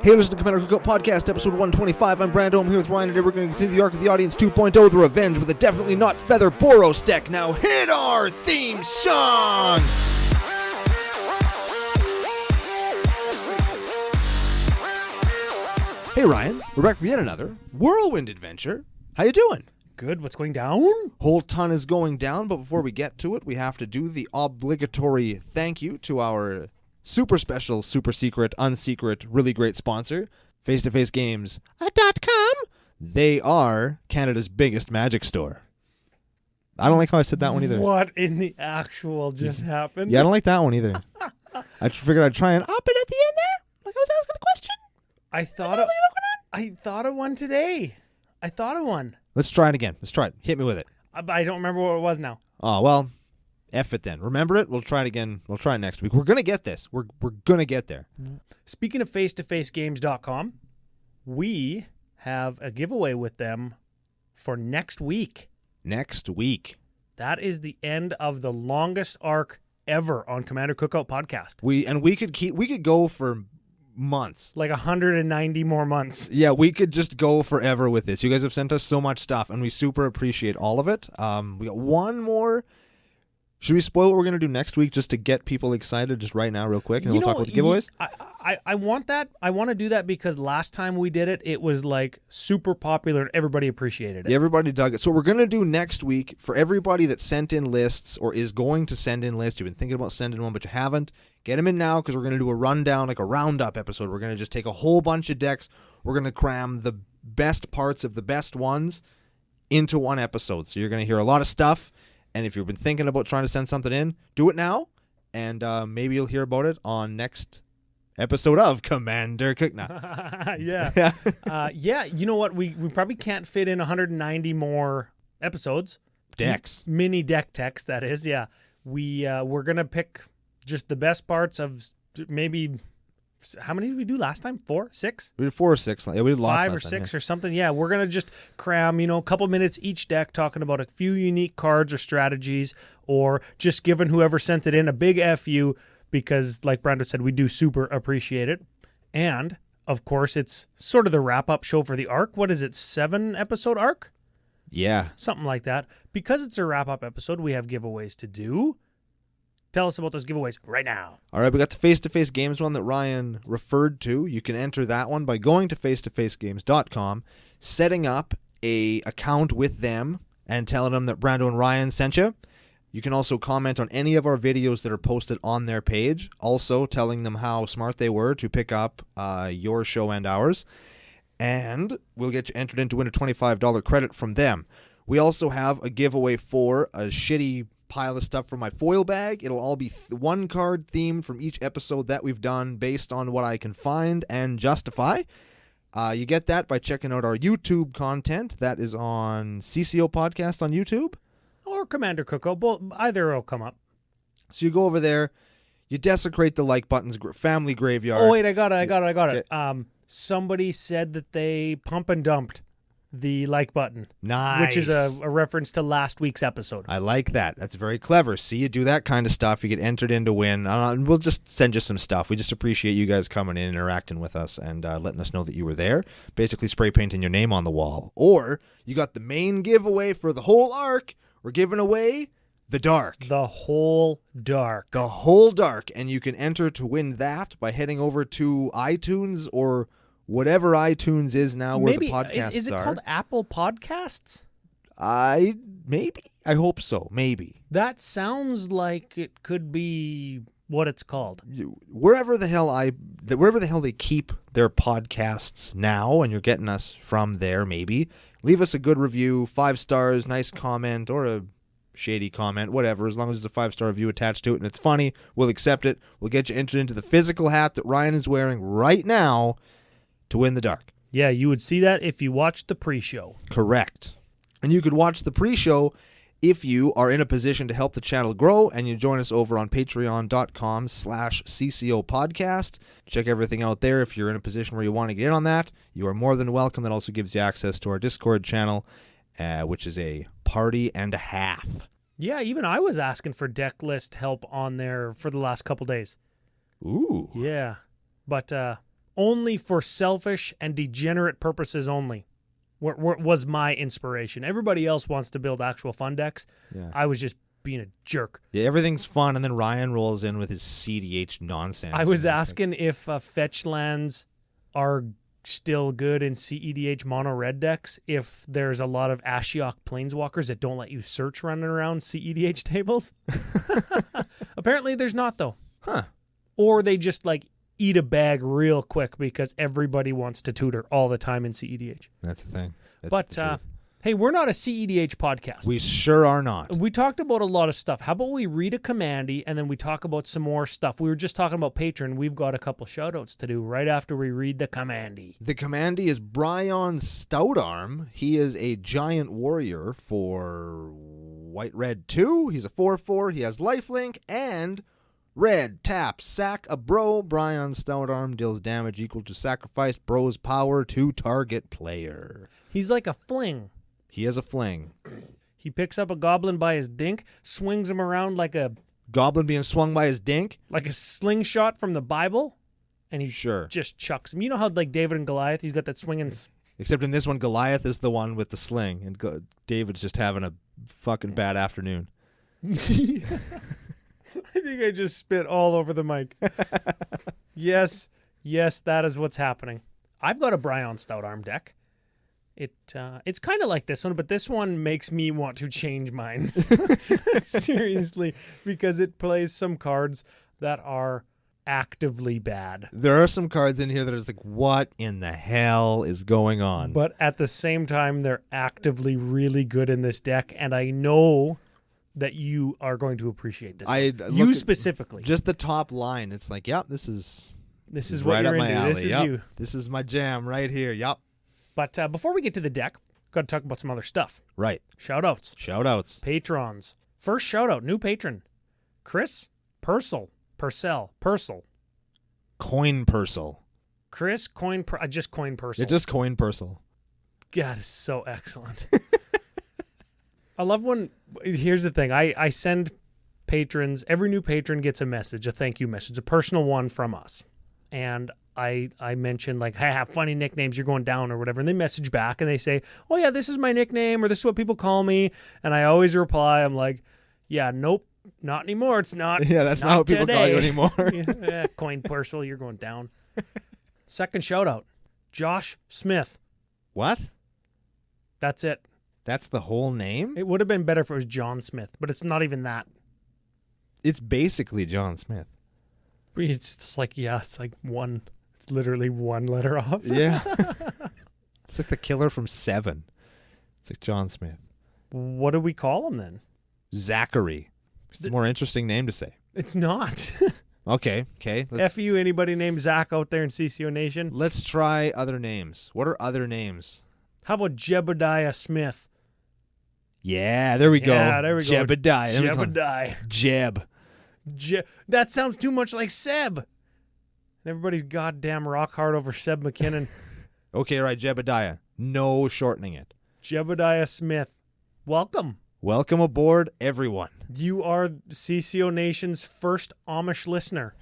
Hey, listen to Commander Cookout Podcast, episode 125. I'm Brando. I'm here with Ryan, and today we're going to continue the arc of the audience 2.0, The Revenge, with a definitely not feather Boros deck. Now hit our theme song! Hey, Ryan. We're back for yet another whirlwind adventure. How you doing? Good. What's going down? Whole ton is going down, but before we get to it, we have to do the obligatory thank you to our super special, super secret, unsecret, really great sponsor, FaceToFaceGames.com. They are Canada's biggest Magic store. I don't like how I said that one either. What in the actual just happened? Yeah, I don't like that one either. I figured I'd try and up it at the end there, like I was asking a question. I thought of one today. I thought of one. Let's try it again. Let's try it. Hit me with it. I don't remember what it was now. Oh, well, F it then. Remember it? We'll try it again. We'll try it next week. We're going to get this. We're going to get there. Speaking of FaceToFaceGames.com, we have a giveaway with them for next week. Next week. That is the end of the longest arc ever on Commander Cookout Podcast. We could go for months. Like 190 more months. Yeah, we could just go forever with this. You guys have sent us so much stuff, and we super appreciate all of it. We got one more. Should we spoil what we're going to do next week just to get people excited just right now real quick, and we'll talk about the giveaways? I want that. I want to do that because last time we did it was like super popular and everybody appreciated it. Yeah, everybody dug it. So what we're going to do next week, for everybody that sent in lists or is going to send in lists, you've been thinking about sending one but you haven't, get them in now because we're going to do a rundown, like a roundup episode. We're going to just take a whole bunch of decks. We're going to cram the best parts of the best ones into one episode. So you're going to hear a lot of stuff. And if you've been thinking about trying to send something in, do it now. And maybe you'll hear about it on next episode of Commander Cookout. Yeah. Yeah, you know what? We probably can't fit in 190 more episodes. Decks. Mini deck text, that is, yeah. We're going to pick just the best parts of maybe... How many did we do last time? 4? 6? We did 4 or 6. Yeah, we did lots 5 or 6 or something. Yeah, we're going to just cram, a couple minutes each deck talking about a few unique cards or strategies, or just giving whoever sent it in a big FU because, like Brando said, we do super appreciate it. And, of course, it's sort of the wrap-up show for the arc. What is it, 7-episode arc? Yeah. Something like that. Because it's a wrap-up episode, we have giveaways to do. Tell us about those giveaways right now. All right, we got the Face-to-Face Games one that Ryan referred to. You can enter that one by going to FaceToFaceGames.com, setting up a account with them, and telling them that Brando and Ryan sent you. You can also comment on any of our videos that are posted on their page, also telling them how smart they were to pick up your show and ours. And we'll get you entered in to win a $25 credit from them. We also have a giveaway for a shitty pile of stuff from my foil bag. It'll all be one card themed from each episode that we've done based on what I can find and justify. You get that by checking out our YouTube content. That is on CCOPodcast on YouTube. Or Commander Cookout. Either will come up. So you go over there, you desecrate the like button's family graveyard. Oh, wait, I got it. Somebody said that they pump and dumped the like button. Nice. Which is a reference to last week's episode. I like that. That's very clever. See, you do that kind of stuff, you get entered in to win. We'll just send you some stuff. We just appreciate you guys coming in, interacting with us, and letting us know that you were there. Basically spray painting your name on the wall. Or you got the main giveaway for the whole arc. We're giving away the Dark. The whole Dark. The whole Dark. And you can enter to win that by heading over to iTunes or whatever iTunes is now, where the podcasts are. Is it called Apple Podcasts? I hope so. Maybe. That sounds like it could be what it's called. Wherever the hell they keep their podcasts now, and you're getting us from there, maybe. Leave us a good review, 5 stars, nice comment, or a shady comment, whatever. As long as there's a 5-star review attached to it and it's funny, we'll accept it. We'll get you entered into the physical hat that Ryan is wearing right now to win the Dark. Yeah, you would see that if you watched the pre-show. Correct. And you could watch the pre-show if you are in a position to help the channel grow, and you join us over on patreon.com/CCOPodcast. Check everything out there. If you're in a position where you want to get in on that, you are more than welcome. That also gives you access to our Discord channel, which is a party and a half. Yeah, even I was asking for Decklist help on there for the last couple days. Ooh. Yeah. But only for selfish and degenerate purposes only. Was my inspiration. Everybody else wants to build actual fun decks. Yeah. I was just being a jerk. Yeah, everything's fun, and then Ryan rolls in with his CDH nonsense. I was asking if fetch lands are still good in CEDH mono red decks if there's a lot of Ashiok planeswalkers that don't let you search running around CEDH tables. Apparently there's not, though. Huh. Or they just like eat a bag real quick because everybody wants to tutor all the time in CEDH. That's the thing. That's But the truth. hey, we're not a CEDH podcast. We sure are not. We talked about a lot of stuff. How about we read a commandy and then we talk about some more stuff? We were just talking about Patreon. We've got a couple shoutouts to do right after we read the commandy. The commandy is Brion Stoutarm. He is a giant warrior for white-red 2. He's a 4/4. He has lifelink and red tap. Sack a bro. Brion Stoutarm deals damage equal to sacrificed bro's power to target player. He's like a fling. He has a fling. He picks up a goblin by his dink, swings him around like a Goblin being swung by his dink? slingshot from the Bible, and he Sure. just chucks him. You know how like David and Goliath, he's got that swinging. Except in this one, Goliath is the one with the sling, and David's just having a fucking bad afternoon. I think I just spit all over the mic. Yes, that is what's happening. I've got a Brion Stoutarm deck. It's kind of like this one, but this one makes me want to change mine. Seriously, because it plays some cards that are actively bad. There are some cards in here that are just like, what in the hell is going on? But at the same time, they're actively really good in this deck, and I know that you are going to appreciate this. You specifically. Just the top line. It's like, yep, this is what right you're up my into. alley. This is Yep. you. This is my jam right here. Yep. But before we get to the deck, got to talk about some other stuff. Right. Shoutouts. Shoutouts. Patrons. First shoutout, new patron. Chris Purcell. Coin Purcell. Chris I just coined Purcell. It just Coin Purcell. God, it's so excellent. I love when, here's the thing, I send patrons, every new patron gets a message, a thank you message, a personal one from us. And I mention like, hey, I have funny nicknames, you're going down or whatever. And they message back and they say, oh yeah, this is my nickname or this is what people call me. And I always reply, I'm like, yeah, nope, not anymore. It's not. Yeah, that's not how people call you anymore. Yeah, Coin Purcell, you're going down. Second shout out, Josh Smith. What? That's it. That's the whole name? It would have been better if it was John Smith, but it's not even that. It's basically John Smith. It's like, yeah, it's like it's literally one letter off. Yeah. It's like the killer from Seven. It's like John Smith. What do we call him then? Zachary. It's a more interesting name to say. It's not. Okay. F you, anybody named Zach out there in CCO Nation? Let's try other names. What are other names? How about Jebediah Smith? Yeah, there we go. Yeah, there we go. Jebediah. Jeb. That sounds too much like Seb. And everybody's goddamn rock hard over Seb McKinnon. Okay, right, Jebediah. No shortening it. Jebediah Smith. Welcome. Welcome aboard, everyone. You are CCO Nation's first Amish listener.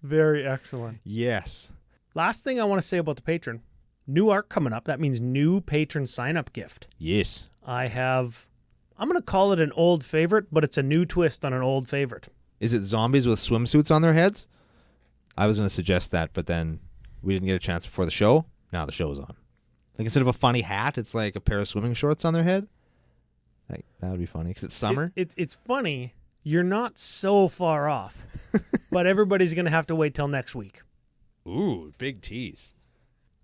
Very excellent. Yes. Last thing I want to say about the patron. New arc coming up. That means new patron sign-up gift. Yes. I'm going to call it an old favorite, but it's a new twist on an old favorite. Is it zombies with swimsuits on their heads? I was going to suggest that, but then we didn't get a chance before the show. Now the show's on. Like instead of a funny hat, it's like a pair of swimming shorts on their head. Like that would be funny because it's summer. It's funny. You're not so far off, but everybody's going to have to wait till next week. Ooh, big tease.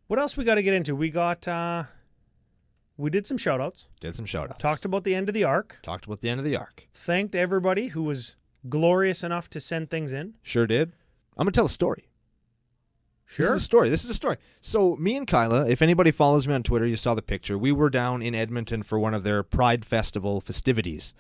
What else we got to get into? We got, we did some shout-outs. Talked about the end of the arc. Talked about the end of the arc. Thanked everybody who was glorious enough to send things in. Sure did. I'm going to tell a story. Sure. This is a story. So me and Kyla, if anybody follows me on Twitter, you saw the picture. We were down in Edmonton for one of their Pride Festival festivities.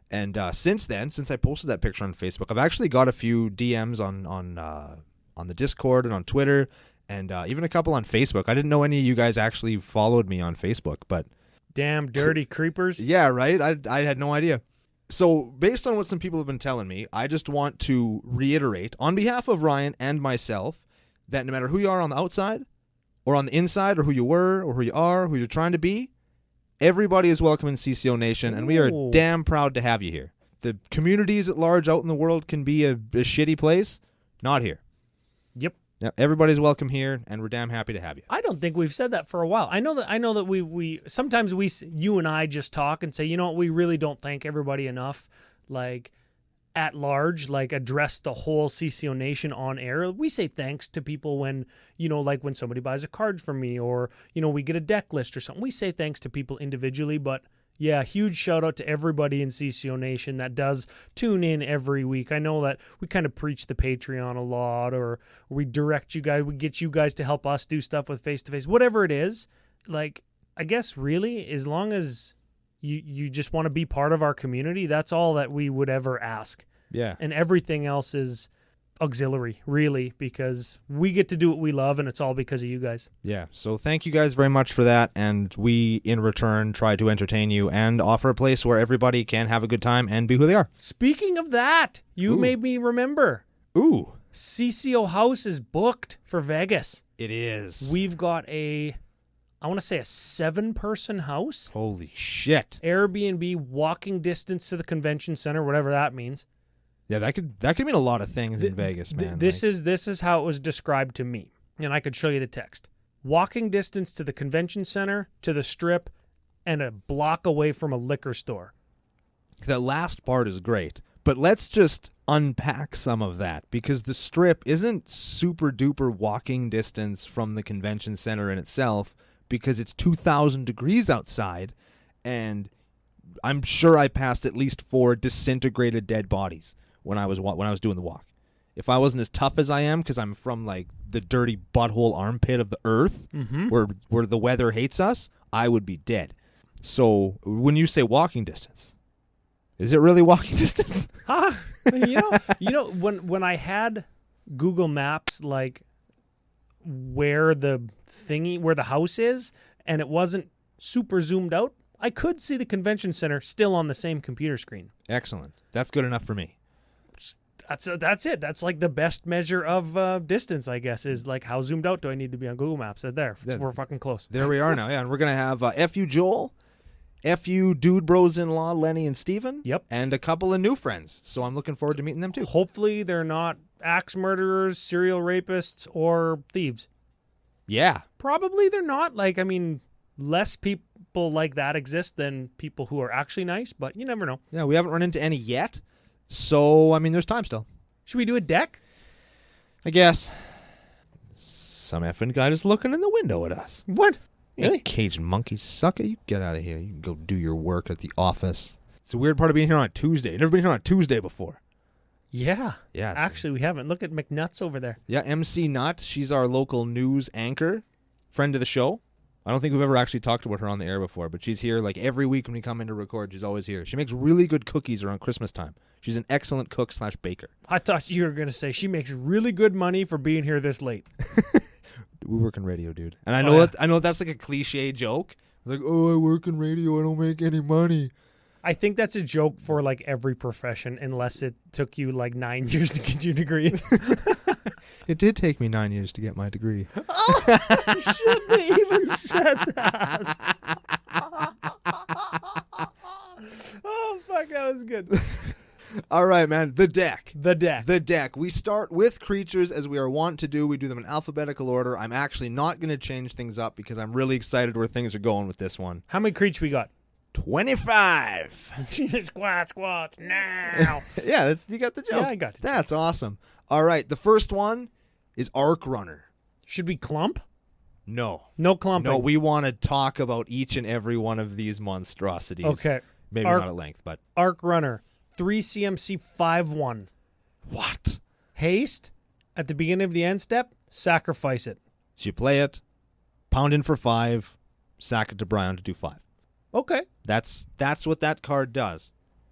And since I posted that picture on Facebook, I've actually got a few DMs on the Discord and on Twitter, and even a couple on Facebook. I didn't know any of you guys actually followed me on Facebook, but damn dirty creepers. Yeah, right. I had no idea. So based on what some people have been telling me, I just want to reiterate on behalf of Ryan and myself that no matter who you are on the outside or on the inside, or who you were or who you are, who you're trying to be, everybody is welcome in CCO Nation, and we are damn proud to have you here. The communities at large out in the world can be a shitty place. Not here. Yep. Yeah, everybody's welcome here, and we're damn happy to have you. I don't think we've said that for a while. I know that we sometimes you and I just talk and say, you know what, we really don't thank everybody enough, like at large, like address the whole CCO Nation on air. We say thanks to people when, you know, like when somebody buys a card from me, or, you know, we get a deck list or something. We say thanks to people individually, but yeah, huge shout out to everybody in CCO Nation that does tune in every week. I know that we kind of preach the Patreon a lot, or we direct you guys, we get you guys to help us do stuff with face-to-face, whatever it is. Like, I guess really, as long as you just want to be part of our community, that's all that we would ever ask. Yeah. And everything else is auxiliary, really, because we get to do what we love, and it's all because of you guys. Yeah, so thank you guys very much for that, and we, in return, try to entertain you and offer a place where everybody can have a good time and be who they are. Speaking of that, you made me remember. Ooh. CCO House is booked for Vegas. It is. We've got I want to say a 7-person house. Holy shit. Airbnb, walking distance to the convention center, whatever that means. Yeah, that could mean a lot of things in Vegas, man. This is how it was described to me, and I could show you the text. Walking distance to the convention center, to the Strip, and a block away from a liquor store. That last part is great, but let's just unpack some of that, because the Strip isn't super duper walking distance from the convention center in itself, because it's 2,000 degrees outside, and I'm sure I passed at least 4 disintegrated dead bodies when I was doing the walk. If I wasn't as tough as I am, because I'm from like the dirty butthole armpit of the earth, where the weather hates us, I would be dead. So when you say walking distance, is it really walking distance? You know, when I had Google Maps, like where the house is, and it wasn't super zoomed out, I could see the convention center still on the same computer screen. Excellent. That's good enough for me. That's it. That's like the best measure of distance, I guess, is like how zoomed out do I need to be on Google Maps? We're fucking close. There we are now, yeah. And we're going to have F.U. Joel, F.U. Dude Bros-in-Law, Lenny and Steven. Yep. And a couple of new friends. So I'm looking forward to meeting them too. Hopefully they're not axe murderers, serial rapists, or thieves. Yeah. Probably they're not. Like, I mean, less people like that exist than people who are actually nice, but you never know. Yeah, we haven't run into any yet. So, I mean, there's time still. Should we do a deck? I guess. Some effing guy just looking in the window at us. What? Really? Caged monkey sucker. You get out of here. You can go do your work at the office. It's a weird part of being here on a Tuesday. You've never been here on a Tuesday before. Yeah. Yeah. Actually, we haven't. Look at McNuts over there. Yeah, MC Nut. She's our local news anchor, friend of the show. I don't think we've ever actually talked about her on the air before, but she's here like every week when we come in to record. She's always here. She makes really good cookies around Christmas time. She's an excellent cook/baker. I thought you were going to say she makes really good money for being here this late. We work in radio, dude. And I know that's like a cliche joke. Like, oh, I work in radio. I don't make any money. I think that's a joke for like every profession, unless it took you like 9 years to get your degree. It did take me 9 years to get my degree. Oh, I shouldn't have even said that. Oh, fuck, that was good. All right, man. The deck. The deck. We start with creatures as we are wont to do. We do them in alphabetical order. I'm actually not going to change things up because I'm really excited where things are going with this one. How many creatures we got? 25. Squats now. Yeah, you got the joke. Yeah, I got the joke. That's awesome. All right, the first one is Arc Runner. Should we clump? No. No clumping. No, we want to talk about each and every one of these monstrosities. Okay. Maybe not at length, but. Arc Runner. 3 CMC 5/1. What? Haste. At the beginning of the end step, sacrifice it. So you play it, pound in for 5, sack it to Brion to do 5. Okay. That's what that card does.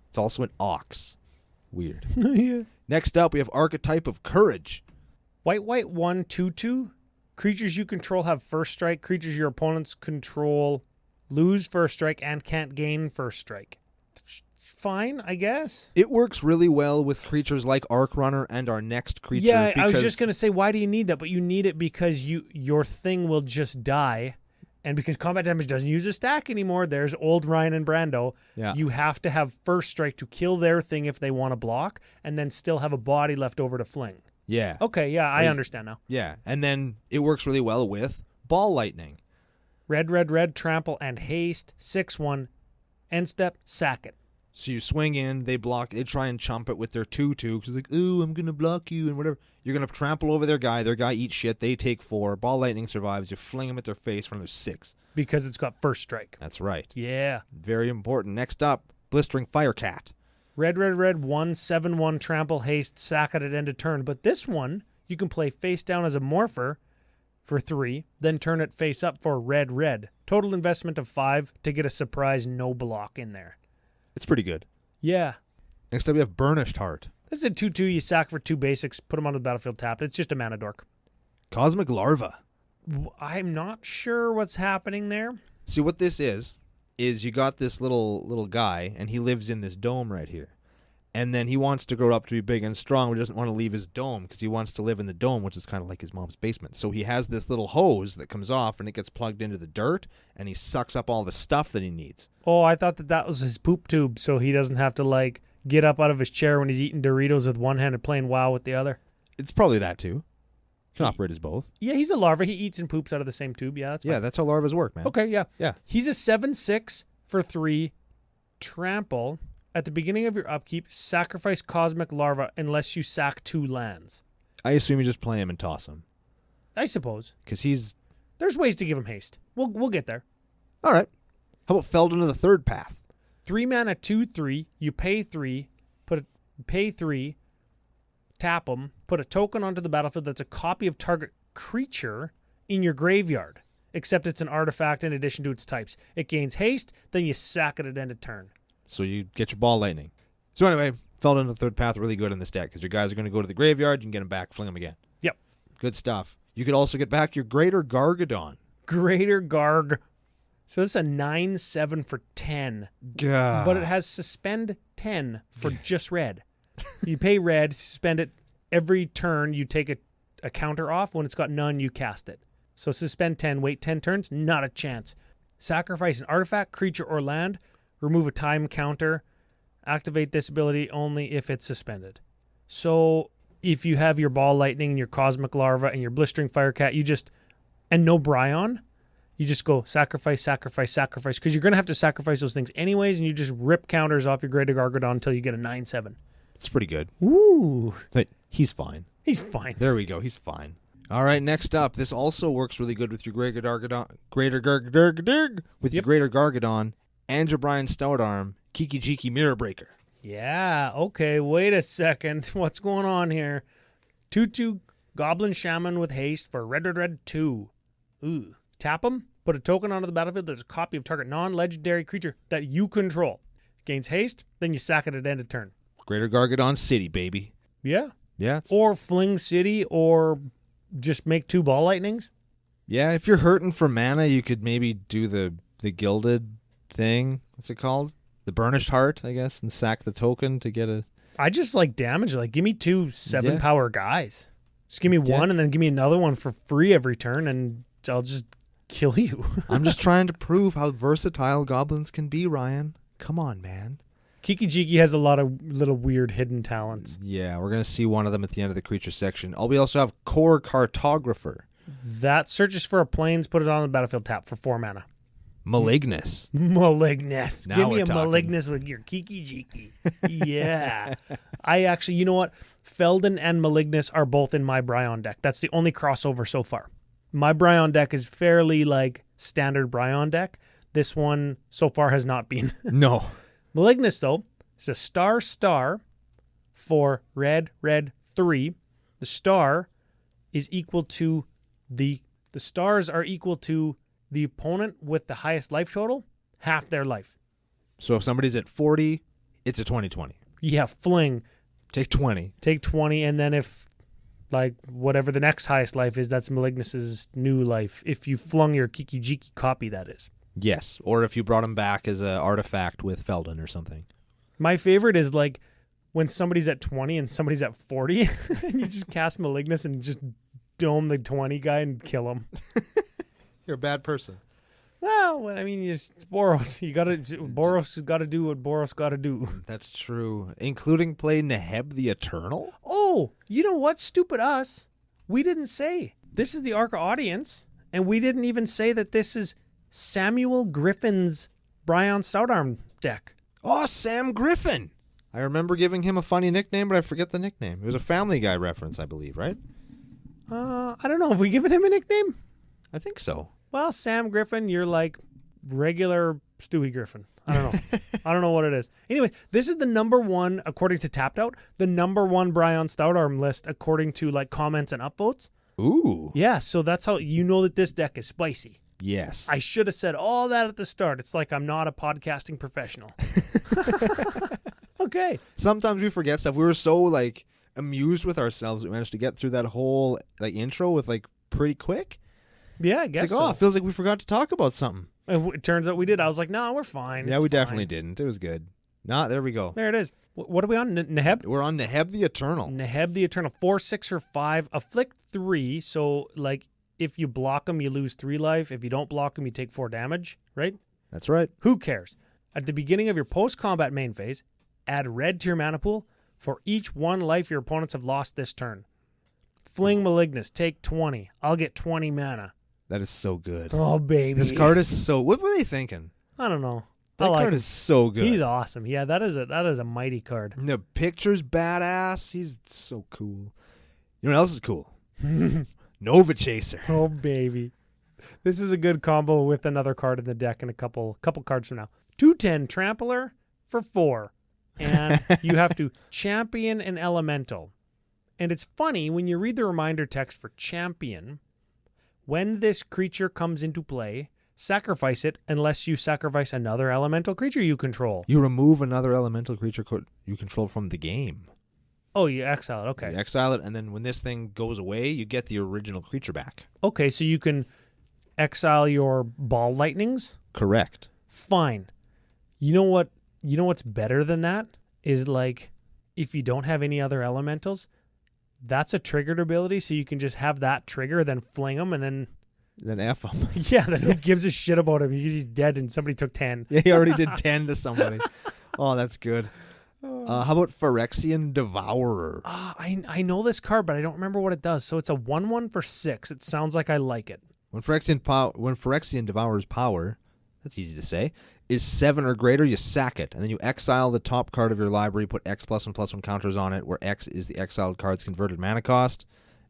It's also an Ox. Weird. Yeah. Next up, we have Archetype of Courage. White 1/2/2. Creatures you control have first strike. Creatures your opponents control lose first strike and can't gain first strike. fine, I guess. It works really well with creatures like Arc Runner and our next creature. Yeah, I was just going to say, why do you need that? But you need it because your thing will just die. And because combat damage doesn't use a stack anymore, there's old Ryan and Brando. Yeah. You have to have first strike to kill their thing if they want to block, and then still have a body left over to fling. Yeah. Okay, yeah, I understand now. Yeah, and then it works really well with Ball Lightning. Red, trample, and haste, 6/1, end step, sack it. So you swing in, they block, they try and chump it with their 2/2, because like, ooh, I'm going to block you, and whatever. You're going to trample over their guy eats shit, they take 4, Ball Lightning survives, you fling them at their face for another 6. Because it's got first strike. That's right. Yeah. Very important. Next up, Blistering Firecat. Red, 1/7/1, trample, haste, sack it at end of turn. But this one, you can play face down as a morpher for 3, then turn it face up for red. Total investment of 5 to get a surprise no block in there. It's pretty good. Yeah. Next up, we have Burnished Heart. This is a 2/2. You sack for 2 basics, put them on the battlefield tapped. It's just a mana dork. Cosmic Larva. I'm not sure what's happening there. See, what this is you got this little guy, and he lives in this dome right here. And then he wants to grow up to be big and strong, but he doesn't want to leave his dome because he wants to live in the dome, which is kind of like his mom's basement. So he has this little hose that comes off, and it gets plugged into the dirt, and he sucks up all the stuff that he needs. Oh, I thought that was his poop tube, so he doesn't have to, like, get up out of his chair when he's eating Doritos with one hand and playing WoW with the other. It's probably that, too. He can operate as both. Yeah, he's a larva. He eats and poops out of the same tube. Yeah, that's fine. Yeah, that's how larvas work, man. Okay, yeah. Yeah. He's a 7/6 for 3, trample. At the beginning of your upkeep, sacrifice Cosmic Larva unless you sack 2 lands. I assume you just play him and toss him. I suppose. Because he's... There's ways to give him haste. We'll get there. All right. How about Felled into the Third Path? 3 mana, 2/3. You pay 3, pay 3, tap him, put a token onto the battlefield that's a copy of target creature in your graveyard, except it's an artifact in addition to its types. It gains haste, then you sack it at end of turn. So you get your Ball Lightning. So anyway, Felled into the Third Path really good in this deck because your guys are going to go to the graveyard, you can get them back, fling them again. Yep. Good stuff. You could also get back your Greater Gargadon. Greater Garg. So this is a 9/7 for 10. God. But it has suspend 10 for just red. You pay red, suspend it. Every turn you take a counter off. When it's got none, you cast it. So suspend 10, wait 10 turns, not a chance. Sacrifice an artifact, creature, or land. Remove a time counter. Activate this ability only if it's suspended. So if you have your Ball Lightning and your Cosmic Larva and your Blistering Firecat, and no Brion, you just go sacrifice, because you're going to have to sacrifice those things anyways, and you just rip counters off your Greater Gargadon until you get a 9/7. It's pretty good. Ooh. But he's fine. He's fine. There we go. He's fine. All right, next up. This also works really good with your Greater Gargadon and your Brion Stoutarm, Kiki Jiki Mirror Breaker. Yeah, okay, wait a second. What's going on here? 2/2 Goblin Shaman with haste for red 2. Ooh. Tap him, put a token onto the battlefield that's a copy of target non-legendary creature that you control. Gains haste, then you sack it at end of turn. Greater Gargadon City, baby. Yeah. Yeah. Or Fling City, or just make 2 Ball Lightnings. Yeah, if you're hurting for mana, you could maybe do the gilded thing. What's it called? The Burnished Heart, I guess, and sack the token to get a... I just like damage. Like, give me 2 7-power guys. Just give me one and then give me another one for free every turn, and I'll just kill you. I'm just trying to prove how versatile goblins can be, Ryan. Come on, man. Kiki Jiki has a lot of little weird hidden talents. Yeah, we're going to see one of them at the end of the creature section. We also have Core Cartographer. That searches for a plains, put it on the battlefield, tap for 4 mana. Malignus. Malignus. Now Give me we're a talking. Malignus with your Kiki Jiki. Yeah. I actually, you know what? Feldon and Malignus are both in my Brion deck. That's the only crossover so far. My Brion deck is fairly like standard Brion deck. This one so far has not been. No. Malignus, though, is a star for red 3. The star is equal to the stars are equal to the opponent with the highest life total, half their life. So if somebody's at 40, it's a 20-20. Yeah, fling. Take 20. Take 20, and then if, like, whatever the next highest life is, that's Malignus's new life. If you flung your Kiki Jiki copy, that is. Yes, or if you brought him back as an artifact with Feldon or something. My favorite is like when somebody's at 20 and somebody's at 40, and you just cast Malignus and just dome the 20 guy and kill him. You're a bad person. Well, I mean, it's Boros. Boros has got to do what Boros got to do. That's true. Including play Neheb the Eternal? Oh, you know what? Stupid us. We didn't say. This is the Arca audience, and we didn't even say that this is Samuel Griffin's Brion Stoutarm deck. Oh, Sam Griffin. I remember giving him a funny nickname, but I forget the nickname. It was a Family Guy reference, I believe, right? I don't know. Have we given him a nickname? I think so. Well, Sam Griffin, you're like regular Stewie Griffin. I don't know. I don't know what it is. Anyway, this is the number one, according to Tapped Out, the number one Brion Stoutarm list according to like comments and upvotes. Ooh. Yeah, so that's how you know that this deck is spicy. Yes. I should have said all that at the start. It's like I'm not a podcasting professional. Okay. Sometimes we forget stuff. We were so like amused with ourselves. We managed to get through that whole like intro with like pretty quick. Yeah, I guess It's like, oh, it feels like we forgot to talk about something. It turns out we did. I was like, no, we're fine. Yeah, It's we fine. definitely didn't. It was good. There we go. There it is. What are we on? Neheb? We're on Neheb the Eternal. Neheb the Eternal. 4, 6, or 5. Afflict 3. So, like, if you block him, you lose 3 life. If you don't block him, you take 4 damage, right? That's right. Who cares? At the beginning of your post-combat main phase, add red to your mana pool for each 1 life your opponents have lost this turn. Fling Malignus. Take 20. I'll get 20 mana. That is so good. Oh, baby. This card is so... What were they thinking? I don't know. That card is so good. He's awesome. Yeah, that is a mighty card. And the picture's badass. He's so cool. You know what else is cool? Nova Chaser. Oh, baby. This is a good combo with another card in the deck and a couple cards from now. 2/10 Trampler for 4. And you have to champion an elemental. And it's funny, when you read the reminder text for champion, when this creature comes into play, sacrifice it unless you sacrifice another elemental creature you control. You remove another elemental creature you control from the game. Oh, you exile it. Okay. You exile it, and then when this thing goes away, you get the original creature back. Okay, so you can exile your ball lightnings? Correct. Fine. You know what's better than that? Is like, if you don't have any other elementals, that's a triggered ability, so you can just have that trigger, then fling them, and then F him. yeah, then who gives a shit about him because he's dead and somebody took 10. Yeah, he already did 10 to somebody. Oh, that's good. How about Phyrexian Devourer? I know this card, but I don't remember what it does. So it's a 1/1 for 6. It sounds like I like it. When Phyrexian Devourer's power, that's easy to say, is 7 or greater, you sack it, and then you exile the top card of your library, put X+1/+1 counters on it, where X is the exiled card's converted mana cost,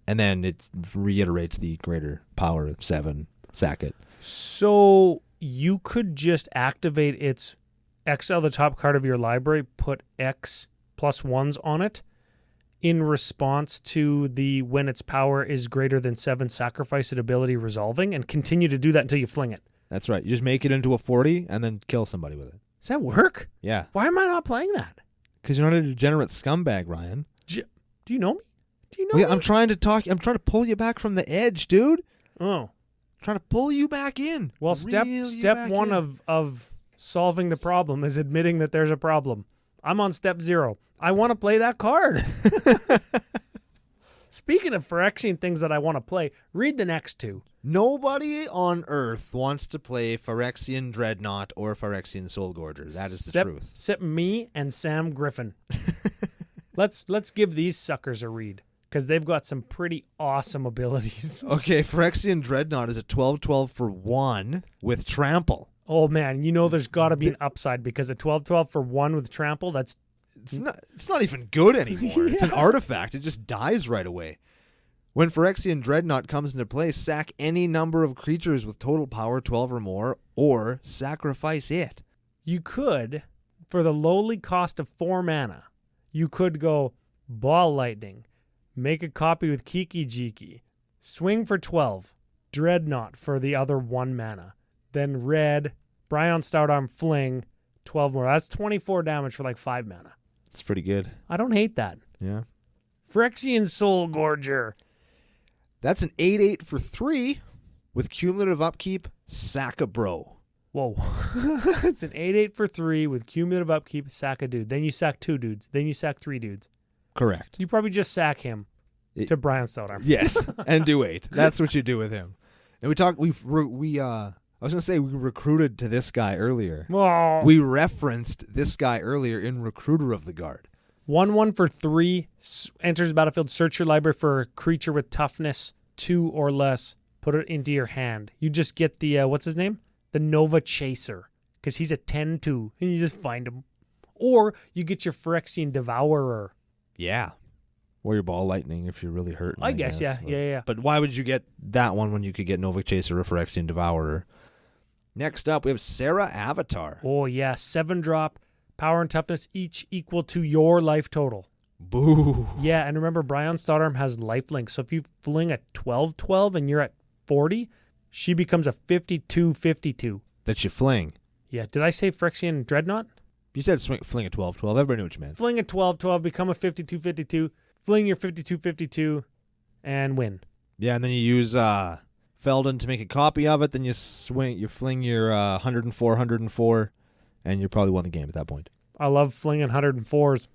and then it reiterates the greater power of 7. Sack it. So you could just activate its exile the top card of your library, put X+1s on it in response to the when its power is greater than 7 sacrifice it ability resolving, and continue to do that until you fling it. That's right. You just make it into a 40 and then kill somebody with it. Does that work? Yeah. Why am I not playing that? Because you're not a degenerate scumbag, Ryan. Do you know me? Do you know me? I'm trying to pull you back from the edge, dude. Oh. Trying to pull you back in. Well, step one of solving the problem is admitting that there's a problem. I'm on step 0. I want to play that card. Speaking of Phyrexian things that I want to play, read the next 2. Nobody on Earth wants to play Phyrexian Dreadnought or Phyrexian Soulgorger. That is the truth. Except me and Sam Griffin. Let's give these suckers a read, because they've got some pretty awesome abilities. Okay, Phyrexian Dreadnought is a 12/12 for 1 with Trample. Oh man, there's got to be an upside, because a 12/12 for 1 with Trample, it's not even good anymore. Yeah. It's an artifact. It just dies right away. When Phyrexian Dreadnought comes into play, sack any number of creatures with total power 12 or more, or sacrifice it. You could, for the lowly cost of 4 mana, you could go Ball Lightning, make a copy with Kiki Jiki, swing for 12, Dreadnought for the other 1 mana, then red, Brion Stoutarm Fling, 12 more. That's 24 damage for like 5 mana. It's pretty good. I don't hate that. Yeah. Phyrexian Soulgorger. That's an 8/8 for 3 with cumulative upkeep, sack a bro. Whoa. It's an 8/8 for 3 with cumulative upkeep, sack a dude. Then you sack 2 dudes. Then you sack 3 dudes. Correct. You probably just sack him to Brion Stoutarm. Yes, and do 8. That's what you do with him. And I was going to say we recruited to this guy earlier. Oh. We referenced this guy earlier in Recruiter of the Guard. 1/1 for 3, enters the battlefield, search your library for a creature with toughness 2 or less, put it into your hand. You just get the, what's his name? The Nova Chaser, because he's a 10/2, and you just find him. Or you get your Phyrexian Devourer. Yeah. Or your Ball Lightning if you're really hurting. I guess. Yeah. But why would you get that one when you could get Nova Chaser or Phyrexian Devourer? Next up, we have Sarah Avatar. Oh, yeah. 7-drop, power and toughness, each equal to your life total. Boo. Yeah, and remember, Brion Stoutarm has lifelink. So if you fling a 12/12 and you're at 40, she becomes a 52/52. That you fling. Yeah, did I say Phyrexian Dreadnought? You said fling a 12/12. Everybody knew what you meant. Fling a 12/12, become a 52/52, fling your 52/52, and win. Yeah, and then you use Felden to make a copy of it. Then you fling your 104, and you probably won the game at that point. I love flinging 104s.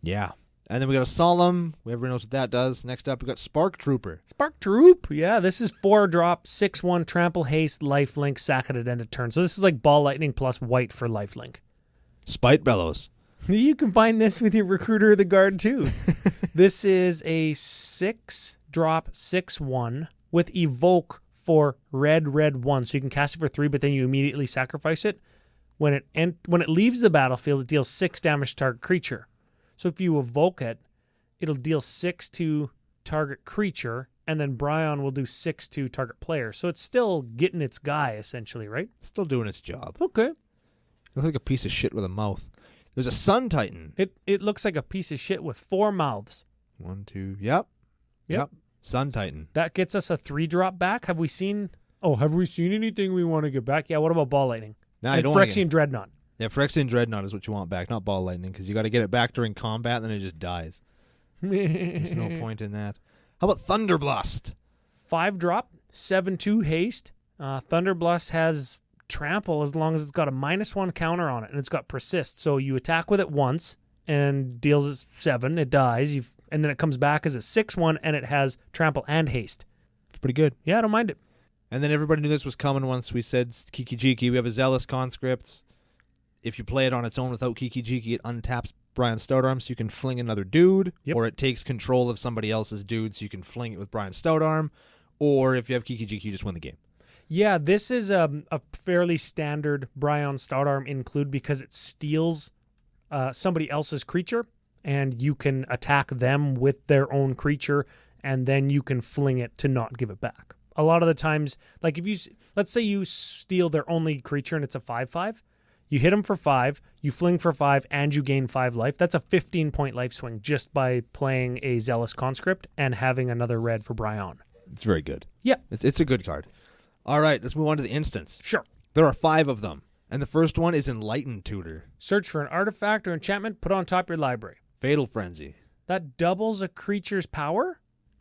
Yeah. And then we got a Solemn. Everybody knows what that does. Next up, we got Spark Trooper. Spark Troop. Yeah, this is 4-drop, 6/1, trample, haste, lifelink, sack it at end of turn. So this is like Ball Lightning plus white for lifelink. Spite Bellows. You can find this with your Recruiter of the Guard too. This is a 6-drop, 6/1 with Evoke for red 1. So you can cast it for 3, but then you immediately sacrifice it. When it leaves the battlefield, it deals 6 damage to target creature. So if you evoke it, it'll deal 6 to target creature, and then Brion will do 6 to target player. So it's still getting its guy, essentially, right? Still doing its job. Okay. It looks like a piece of shit with a mouth. There's a Sun Titan. It looks like a piece of shit with 4 mouths. 1, 2. Yep. Sun Titan. That gets us a 3-drop back. Have we seen anything we want to get back? Yeah, what about Ball Lightning? No, and I don't Phyrexian Dreadnought. Yeah, Phyrexian Dreadnought is what you want back, not Ball Lightning, because you got to get it back during combat, and then it just dies. There's no point in that. How about Thunderblast? 5-drop, 7/2 haste. Thunderblast has trample as long as it's got a -1 counter on it, and it's got persist. So you attack with it once and deals it 7. It dies, and then it comes back as a 6/1, and it has trample and haste. It's pretty good. Yeah, I don't mind it. And then everybody knew this was coming once we said Kiki Jiki. We have a Zealous Conscript. If you play it on its own without Kiki Jiki, it untaps Brion Stoutarm, so you can fling another dude. Yep. Or it takes control of somebody else's dude, so you can fling it with Brion Stoutarm. Or if you have Kiki Jiki, you just win the game. Yeah, this is a fairly standard Brion Stoutarm include because it steals somebody else's creature, and you can attack them with their own creature, and then you can fling it to not give it back. A lot of the times, like let's say you steal their only creature and it's a 5/5, you hit them for 5, you fling for 5, and you gain 5 life. That's a 15-point life swing just by playing a Zealous Conscript and having another red for Brion. It's very good. Yeah. It's a good card. All right, let's move on to the instants. Sure. There are 5 of them, and the first one is Enlightened Tutor. Search for an artifact or enchantment, put on top of your library. Fatal Frenzy. That doubles a creature's power?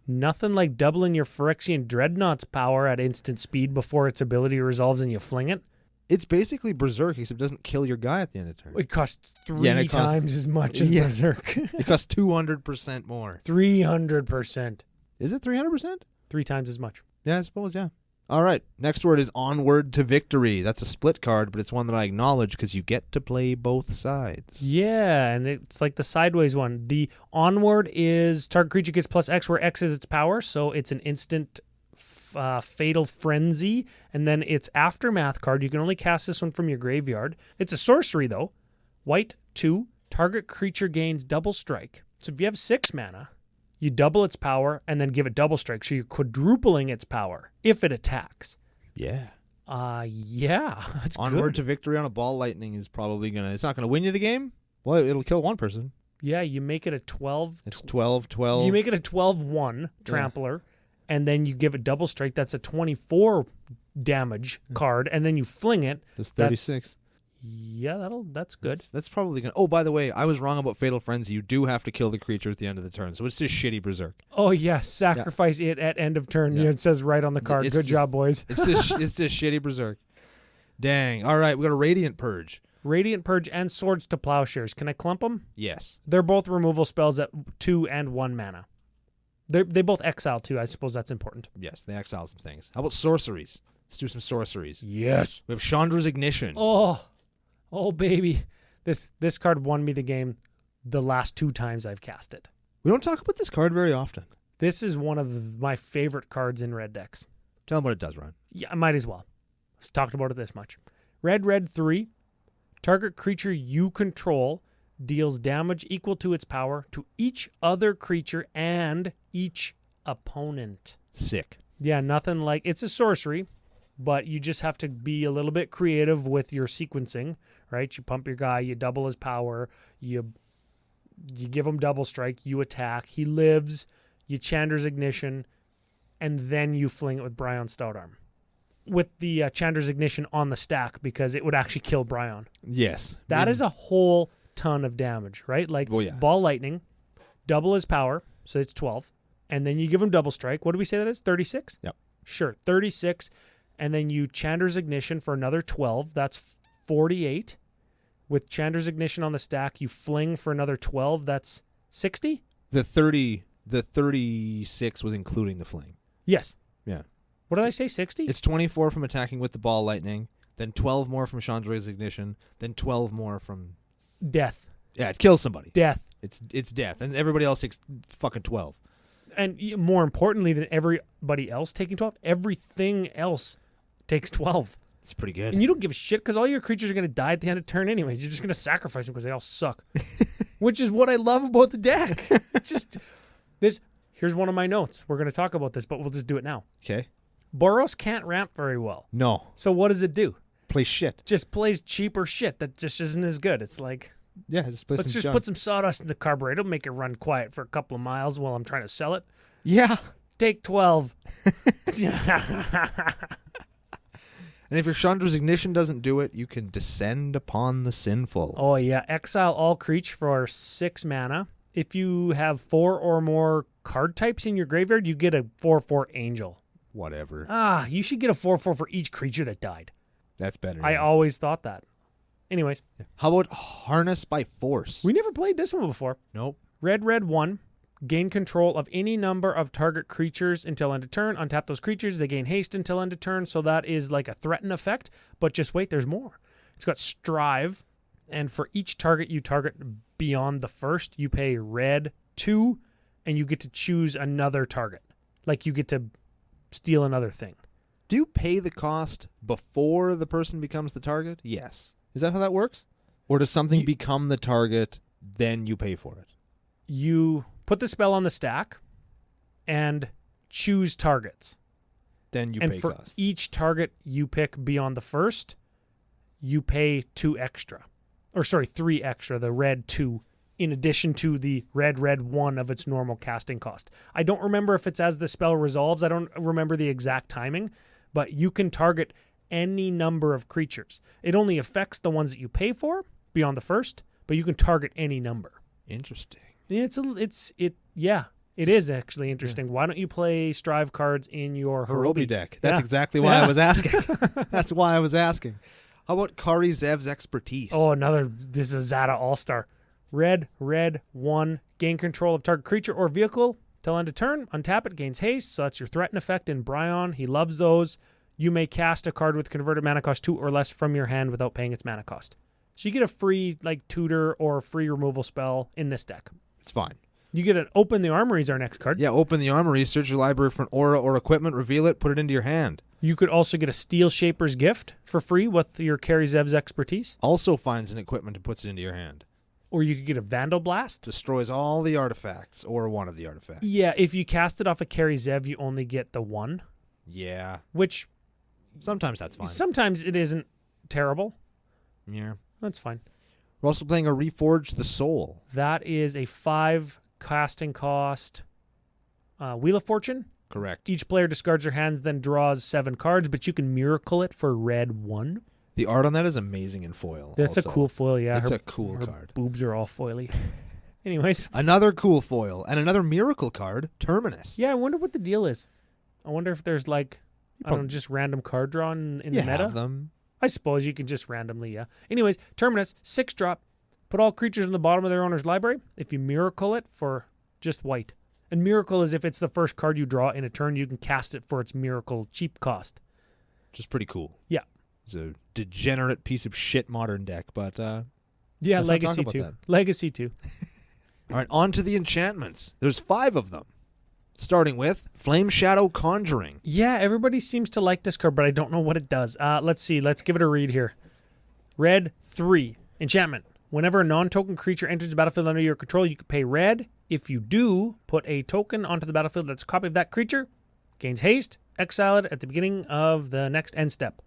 Nothing like doubling your Phyrexian Dreadnought's power at instant speed before its ability resolves and you fling it. It's basically Berserk, except it doesn't kill your guy at the end of the turn. It costs 3 times as much as Berserk. It costs 200% more. 300%. Is it 300%? 3 times as much. Yeah, I suppose, yeah. All right, next word is Onward to Victory. That's a split card, but it's one that I acknowledge because you get to play both sides. Yeah, and it's like the sideways one. The Onward is target creature gets +X, where X is its power, so it's an instant Fatal Frenzy, and then its Aftermath card. You can only cast this one from your graveyard. It's a sorcery, though. White, 2, target creature gains double strike. So if you have 6 mana, you double its power and then give it double strike. So you're quadrupling its power if it attacks. Yeah. Yeah. That's Onward good. to Victory on a Ball Lightning is probably it's not gonna win you the game. Well, it'll kill one person. Yeah, you make it a 12. It's 12. You make it a 12/1 trampler, and then you give it double strike. That's a 24 damage card, and then you fling it. That's 36. That's good. That's probably gonna. Oh, by the way, I was wrong about Fatal Frenzy. You do have to kill the creature at the end of the turn, so it's just shitty Berserk. Oh yeah, sacrifice it at end of turn. Yeah. It says right on the card. Good job, boys. It's just shitty Berserk. Dang. All right, we got a Radiant Purge. Radiant Purge and Swords to Plowshares. Can I clump them? Yes. They're both removal spells at 2 and 1 mana. They both exile too. I suppose that's important. Yes, they exile some things. How about sorceries? Let's do some sorceries. Yes. We have Chandra's Ignition. Oh baby. This card won me the game the last 2 times I've cast it. We don't talk about this card very often. This is one of my favorite cards in red decks. Tell them what it does, Ryan. Yeah, I might as well. I've talked about it this much. Red 3. Target creature you control deals damage equal to its power to each other creature and each opponent. Sick. Yeah, nothing like... It's a sorcery, but you just have to be a little bit creative with your sequencing, right? You pump your guy, you double his power, you give him double strike, you attack, he lives, you Chandra's Ignition, and then you fling it with Brion Stoutarm. With the Chandra's Ignition on the stack, because it would actually kill Brion. Yes. That is a whole ton of damage, right? Like Ball Lightning, double his power, so it's 12. And then you give him double strike. What do we say that is? 36? Yep. Sure, 36. And then you Chandra's Ignition for another 12. That's 48. With Chandra's Ignition on the stack, you fling for another 12. That's 60? The 36 was including the fling. Yes. Yeah. What did I say, 60? It's 24 from attacking with the Ball Lightning, then 12 more from Chandra's Ignition, then 12 more from... Death. Yeah, it kills somebody. Death. It's death. And everybody else takes fucking 12. And more importantly than everybody else taking 12, everything else takes 12. It's pretty good. And you don't give a shit because all your creatures are going to die at the end of turn anyways. You're just going to sacrifice them because they all suck. Which is what I love about the deck. It's just this. Here's one of my notes. We're going to talk about this, but we'll just do it now. Okay. Boros can't ramp very well. No. So what does it do? Play shit. Just plays cheaper shit that just isn't as good. It's like... Yeah, just play Let's some just junk. put some sawdust in the carburetor. It'll make it run quiet for a couple of miles while I'm trying to sell it. Yeah. Take 12. And if your Chandra's Ignition doesn't do it, you can Descend Upon the Sinful. Oh, yeah. Exile all creature for 6 mana. If you have 4 or more card types in your graveyard, you get a 4/4 Angel. Whatever. You should get a 4/4 for each creature that died. That's better. I always thought that. Anyways. How about Harness by Force? We never played this one before. Nope. Red 1. Gain control of any number of target creatures until end of turn. Untap those creatures. They gain haste until end of turn. So that is like a threaten effect. But just wait, there's more. It's got Strive. And for each target you target beyond the first, you pay red 2. And you get to choose another target. Like you get to steal another thing. Do you pay the cost before the person becomes the target? Yes. Is that how that works? Or does something become the target, then you pay for it? You put the spell on the stack and choose targets. Then you and pay for cost. each target you pick beyond the first, you pay 2 extra. Or sorry, 3 extra, the red 2, in addition to the red 1 of its normal casting cost. I don't remember if it's as the spell resolves. I don't remember the exact timing, but you can target any number of creatures. It only affects the ones that you pay for beyond the first, but you can target any number. Interesting. It is actually interesting. Yeah. Why don't you play Strive cards in your Hirobi deck? That's exactly why I was asking. That's why I was asking. How about Kari Zev's Expertise? Oh, this is a Zada All-Star. Red 1, gain control of target creature or vehicle till end of turn. Untap it, gains haste, so that's your threaten effect in Brion. He loves those. You may cast a card with converted mana cost 2 or less from your hand without paying its mana cost. So you get a free tutor or free removal spell in this deck. It's fine. You get an Open the Armory is our next card. Yeah, Open the Armory, search your library for an aura or equipment, reveal it, put it into your hand. You could also get a Steel Shaper's Gift for free with your Kari Zev's Expertise. Also finds an equipment and puts it into your hand. Or you could get a Vandal Blast. Destroys all the artifacts or one of the artifacts. Yeah, if you cast it off of Kari Zev, you only get the 1. Yeah. Which... Sometimes that's fine. Sometimes it isn't terrible. Yeah. That's fine. We're also playing a Reforge the Soul. That is a 5 casting cost Wheel of Fortune. Correct. Each player discards their hands, then draws 7 cards, but you can Miracle it for red 1. The art on that is amazing in foil. That's also. a cool foil, yeah. It's a cool her card. Boobs are all foily. Anyways. Another cool foil and another miracle card, Terminus. Yeah, I wonder what the deal is. I wonder if there's just random card draw in the meta. Have them. I suppose you can just randomly, yeah. Anyways, Terminus, 6-drop. Put all creatures in the bottom of their owner's library. If you miracle it for just white. And miracle is if it's the first card you draw in a turn, you can cast it for its miracle cheap cost. Which is pretty cool. Yeah. It's a degenerate piece of shit modern deck, but yeah, let's not Legacy talk about 2. that. Legacy 2. All right, on to the enchantments. There's 5 of them. Starting with Flame Shadow Conjuring. Yeah, everybody seems to like this card, but I don't know what it does. Let's see. Let's give it a read here. Red 3. Enchantment. Whenever a non-token creature enters the battlefield under your control, you can pay red. If you do, put a token onto the battlefield that's a copy of that creature. Gains haste. Exile it at the beginning of the next end step.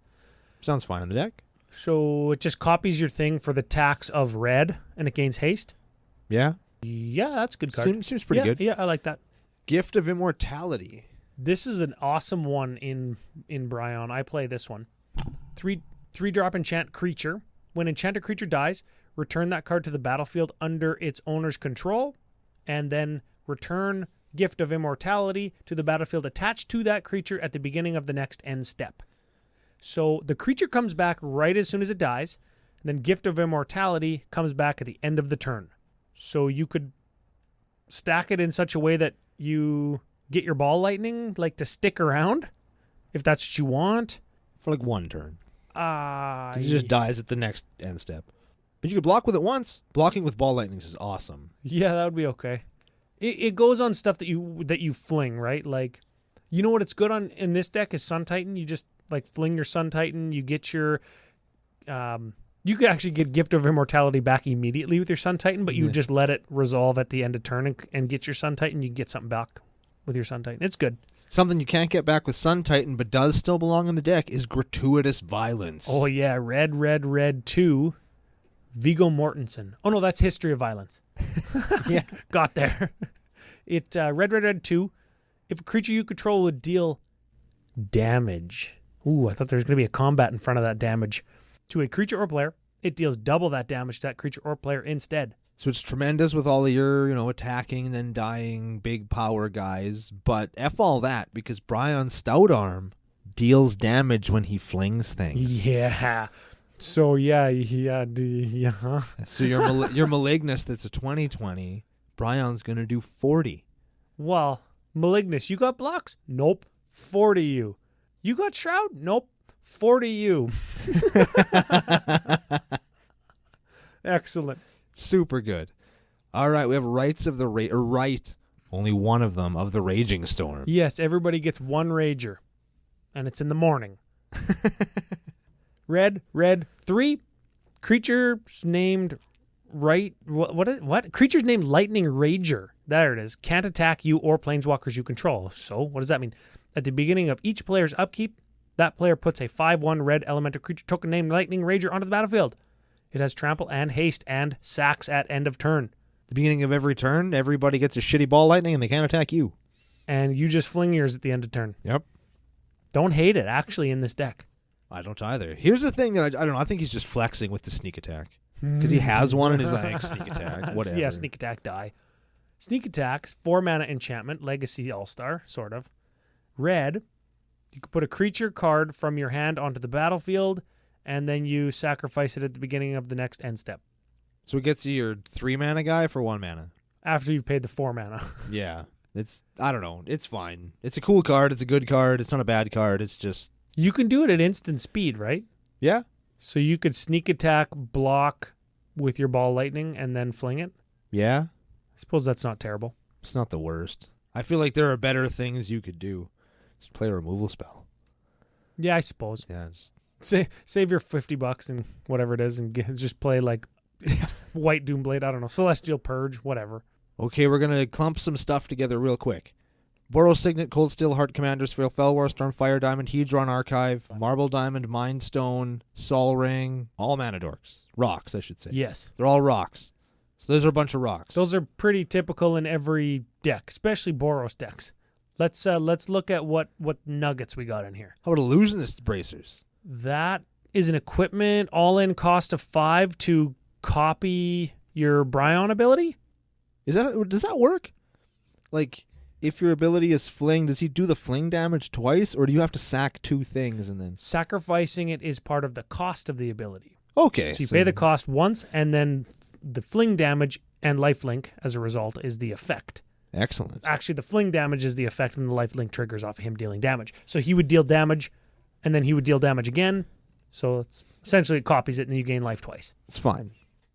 Sounds fine in the deck. So it just copies your thing for the tax of red, and it gains haste. Yeah. Yeah, that's a good card. Seems pretty good. Yeah, I like that. Gift of Immortality. This is an awesome one in Brion. I play this one. 3-drop enchant creature. When enchanter creature dies, return that card to the battlefield under its owner's control, and then return Gift of Immortality to the battlefield attached to that creature at the beginning of the next end step. So the creature comes back right as soon as it dies, and then Gift of Immortality comes back at the end of the turn. So you could stack it in such a way that you get your ball lightning like to stick around, if that's what you want. For like one turn. 'Cause it Yeah. just dies at the next end step. But you could block with it once. Blocking with ball lightnings is awesome. Yeah, that would be okay. It goes on stuff that you fling, right? Like, you know what it's good on in this deck is Sun Titan. You just like fling your Sun Titan. You get your you could actually get Gift of Immortality back immediately with your Sun Titan, but you just let it resolve at the end of turn and get your Sun Titan. You can get something back with your Sun Titan. It's good. Something you can't get back with Sun Titan, but does still belong in the deck, is Gratuitous Violence. Oh yeah, red 2, Viggo Mortensen. Oh no, that's History of Violence. Yeah. Got there. It red 2. If a creature you control would deal damage. Ooh, I thought there was going to be a combat in front of that damage. To a creature or player, it deals double that damage to that creature or player instead. So it's tremendous with all of your, attacking and then dying big power guys. But F all that, because Brion's Stout Arm deals damage when he flings things. Yeah. So yeah. So your Malignus that's a 20/20, Brion's going to do 40. Well, Malignus, you got blocks? Nope. 40 you. You got Shroud? Nope. 40 you. Excellent. Super good. All right, we have Rites of the Right, only one of them, of the Raging Storm. Yes, everybody gets one Rager, and it's in the morning. Red 3. Creatures named What? Creatures named Lightning Rager. There it is. Can't attack you or planeswalkers you control. So, what does that mean? At the beginning of each player's upkeep, that player puts a 5/1 red elemental creature token named Lightning Rager onto the battlefield. It has trample and haste and sacks at end of turn. The beginning of every turn, everybody gets a shitty ball lightning and they can't attack you. And you just fling yours at the end of turn. Yep. Don't hate it, actually, in this deck. I don't either. Here's the thing that I don't know. I think he's just flexing with the sneak attack. Because he has one and he's like, sneak attack, whatever. Yeah, sneak attack, die. Sneak attack, 4-mana enchantment, Legacy All-Star, sort of. Red, you can put a creature card from your hand onto the battlefield, and then you sacrifice it at the beginning of the next end step. So it gets you your 3-mana guy for 1 mana. After you've paid the 4 mana. Yeah. I don't know. It's fine. It's a cool card. It's a good card. It's not a bad card. It's just... You can do it at instant speed, right? Yeah. So you could sneak attack, block with your ball lightning, and then fling it? Yeah. I suppose that's not terrible. It's not the worst. I feel like there are better things you could do. Just play a removal spell. Yeah, I suppose. Yeah. Save your $50 and whatever it is and just play like White Doomblade, I don't know, Celestial Purge, whatever. Okay, we're going to clump some stuff together real quick. Boros Signet, Cold Steel, Heart Commanders, Felwar, Storm, Fire Diamond, Hedron Archive, Marble Diamond, Mind Stone, Sol Ring, all mana dorks. Rocks, I should say. Yes. They're all rocks. So those are a bunch of rocks. Those are pretty typical in every deck, especially Boros decks. Let's look at what nuggets we got in here. How about Illusionist Bracers? That is an equipment all-in cost of 5 to copy your Brion ability. Does that work? Like, if your ability is fling, does he do the fling damage twice, or do you have to sack 2 things and then? Sacrificing it is part of the cost of the ability. Okay. So you pay the cost once, and then the fling damage and lifelink, as a result, is the effect. Excellent. Actually, the fling damage is the effect, and the lifelink triggers off of him dealing damage. So he would deal damage, and then he would deal damage again. So it's essentially it copies it, and then you gain life twice. It's fine.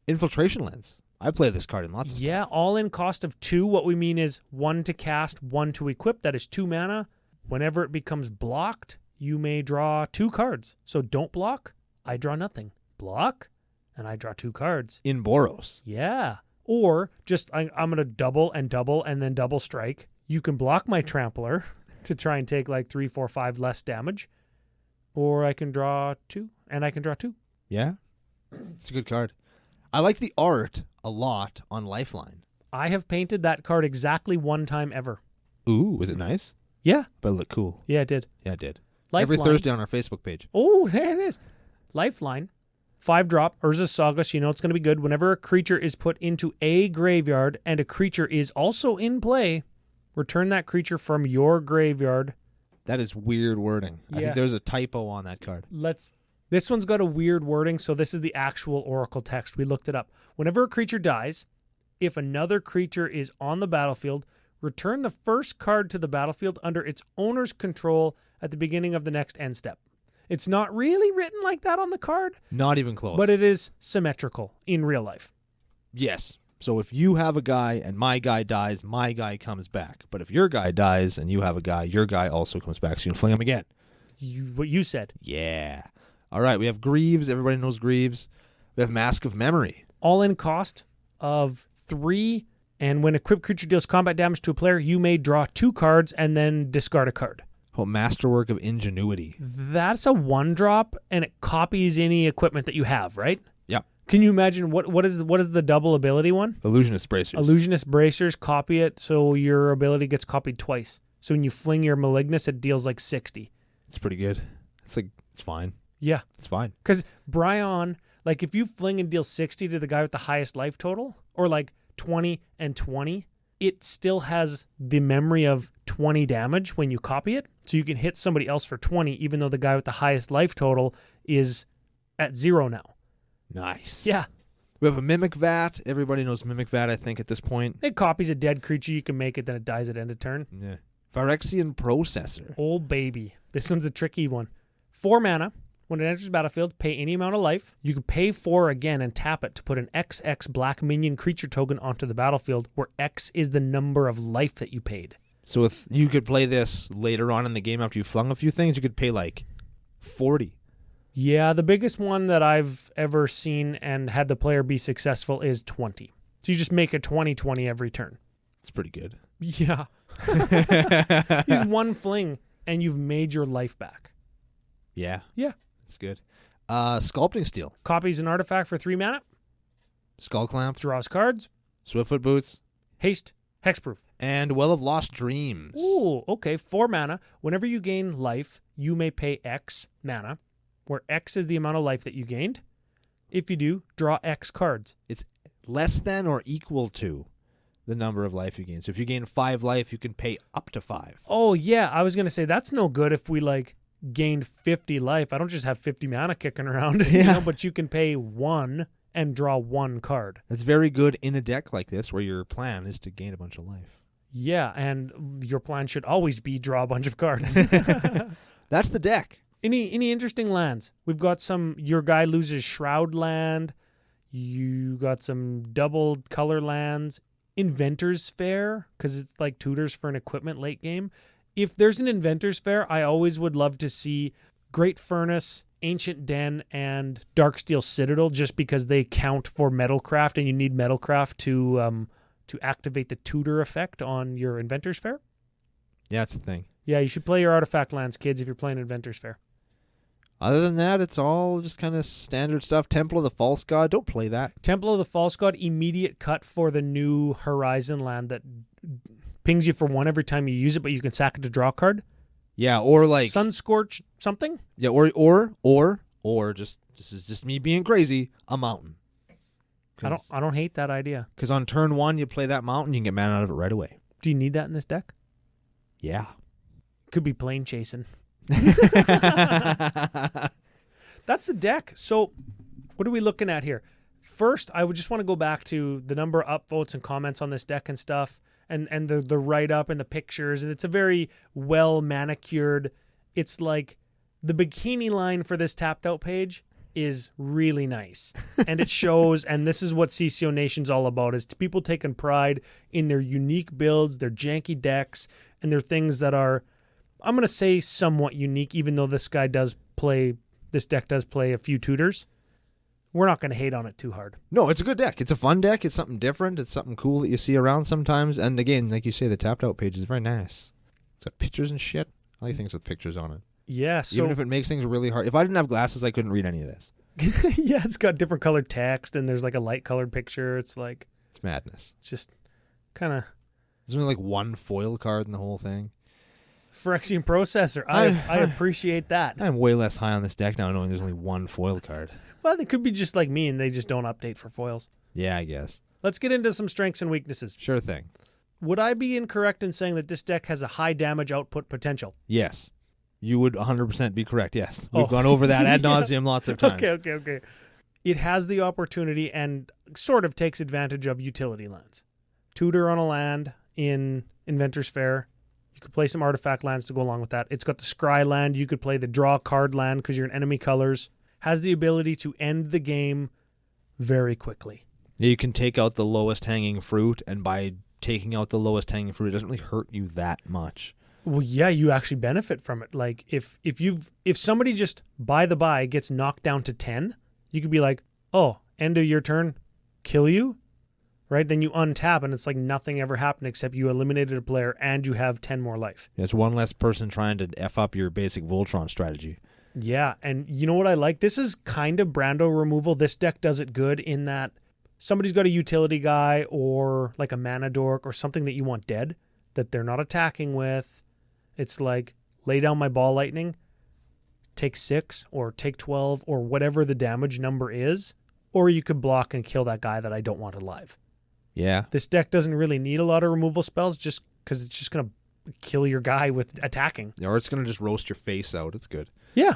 Infiltration Lens. I play this card in lots of Yeah, all in cost of 2. What we mean is 1 to cast, 1 to equip. That is 2 mana. Whenever it becomes blocked, you may draw 2 cards. So don't block, I draw nothing. Block, and I draw 2 cards. in Boros. Yeah. Or just I'm going to double and then double strike. You can block my Trampler to try and take like 3, 4, 5 less damage. Or I can draw 2, and I can draw 2. Yeah? It's a good card. I like the art a lot on Lifeline. I have painted that card exactly 1 time ever. Ooh, was it nice? Yeah. But it looked cool. Yeah, it did. Yeah, it did. Lifeline. Every Thursday on our Facebook page. Oh, there it is. Lifeline. 5-drop, Urza's Saga, so you know it's going to be good. Whenever a creature is put into a graveyard and a creature is also in play, return that creature from your graveyard. That is weird wording. I Yeah. think there's a typo on that card. This one's got a weird wording, so this is the actual Oracle text. We looked it up. Whenever a creature dies, if another creature is on the battlefield, return the first card to the battlefield under its owner's control at the beginning of the next end step. It's not really written like that on the card, Not even close. but it is symmetrical in real life. Yes. So if you have a guy and my guy dies, my guy comes back. But if your guy dies and you have a guy, your guy also comes back. So you can fling him again. What you said. Yeah. All right. We have Greaves. Everybody knows Greaves. We have Mask of Memory. All in cost of 3, and when equipped creature deals combat damage to a player, you may draw 2 cards and then discard a card. Oh, Masterwork of Ingenuity. That's a 1-drop, and it copies any equipment that you have, right? Yeah. Can you imagine what is the double ability one? Illusionist Bracers. Illusionist Bracers, copy it so your ability gets copied twice. So when you fling your Malignus, it deals like 60. It's pretty good. It's fine. Yeah. It's fine. Because Brion, like if you fling and deal 60 to the guy with the highest life total, or like 20 and 20, it still has the memory of 20 damage when you copy it. So you can hit somebody else for 20, even though the guy with the highest life total is at 0 now. Nice. Yeah. We have a Mimic Vat. Everybody knows Mimic Vat, I think, at this point. It copies a dead creature. You can make it, then it dies at end of turn. Yeah. Phyrexian Processor. Oh, baby. This one's a tricky one. 4 mana. When it enters the battlefield, pay any amount of life. You can pay 4 again and tap it to put an XX black minion creature token onto the battlefield, where X is the number of life that you paid. So if you could play this later on in the game after you flung a few things, you could pay like 40. Yeah, the biggest one that I've ever seen and had the player be successful is 20. So you just make a 20/20 every turn. It's pretty good. Yeah. Use 1 fling and you've made your life back. Yeah. Yeah. That's good. Sculpting Steel. Copies an artifact for 3 mana. Skull Clamp. Draws cards. Swiftfoot Boots. Haste. Hexproof. And Well of Lost Dreams. Ooh, okay. 4 mana. Whenever you gain life, you may pay X mana, where X is the amount of life that you gained. If you do, draw X cards. It's less than or equal to the number of life you gain. So if you gain 5 life, you can pay up to 5. Oh, yeah. I was going to say that's no good if we gained 50 life. I don't just have 50 mana kicking around, but you can pay 1 and draw 1 card. That's very good in a deck like this where your plan is to gain a bunch of life. Yeah, and your plan should always be draw a bunch of cards. That's the deck. Any interesting lands? We've got your guy loses Shroud land. You got some double color lands. Inventor's Fair, because it's like tutors for an equipment late game. If there's an Inventor's Fair, I always would love to see Great Furnace, Ancient Den, and Darksteel Citadel, just because they count for Metalcraft, and you need Metalcraft to activate the tutor effect on your Inventor's Fair. Yeah, that's the thing. Yeah, you should play your artifact lands, kids, if you're playing Inventor's Fair. Other than that, it's all just kind of standard stuff. Temple of the False God, don't play that. Temple of the False God, immediate cut for the new Horizon land that pings you for 1 every time you use it, but you can sack it to draw a card. Yeah, or like Sunscorch something? Yeah, or just this is just me being crazy, a mountain. I don't hate that idea. Because on turn 1 you play that mountain, you can get mana out of it right away. Do you need that in this deck? Yeah. Could be plane chasing. That's the deck. So what are we looking at here? First, I would just want to go back to the number of upvotes and comments on this deck and stuff, and the write-up and the pictures. And it's a very well-manicured, it's like the bikini line for this tapped out page is really nice. And it shows, and this is what CCO Nation's all about, is people taking pride in their unique builds, their janky decks, and their things that are, I'm going to say, somewhat unique, even though this deck does play a few tutors. We're not going to hate on it too hard. No, it's a good deck. It's a fun deck. It's something different. It's something cool that you see around sometimes. And again, like you say, the tapped out page is very nice. It's got pictures and shit. I like things with pictures on it. Yeah, so even if it makes things really hard. If I didn't have glasses, I couldn't read any of this. yeah, it's got different colored text, and there's like a light colored picture. It's like, it's madness. It's just kind of. There's only like one foil card in the whole thing. Phyrexian Processor. I appreciate that. I'm way less high on this deck now, knowing there's only one foil card. Well, they could be just like me, and they just don't update for foils. Yeah, I guess. Let's get into some strengths and weaknesses. Sure thing. Would I be incorrect in saying that this deck has a high damage output potential? Yes. You would 100% be correct, yes. We've gone over that ad nauseum lots of times. Okay. It has the opportunity and sort of takes advantage of utility lands. Tutor on a land in Inventor's Fair. You could play some artifact lands to go along with that. It's got the Scry land. You could play the draw card land because you're in enemy colors. Has the ability to end the game very quickly. You can take out the lowest hanging fruit, and by taking out the lowest hanging fruit, it doesn't really hurt you that much. Well, yeah, you actually benefit from it. Like if somebody just by gets knocked down to 10, you could be like, oh, end of your turn, kill you, right? Then you untap, and it's like nothing ever happened except you eliminated a player and you have 10 more life. It's one less person trying to F up your basic Voltron strategy. Yeah, and you know what I like? This is kind of Brando removal. This deck does it good in that somebody's got a utility guy or like a mana dork or something that you want dead that they're not attacking with. It's like, lay down my ball lightning, take 6 or take 12 or whatever the damage number is, or you could block and kill that guy that I don't want alive. Yeah. This deck doesn't really need a lot of removal spells just because it's just going to kill your guy with attacking. Or it's going to just roast your face out. It's good. Yeah.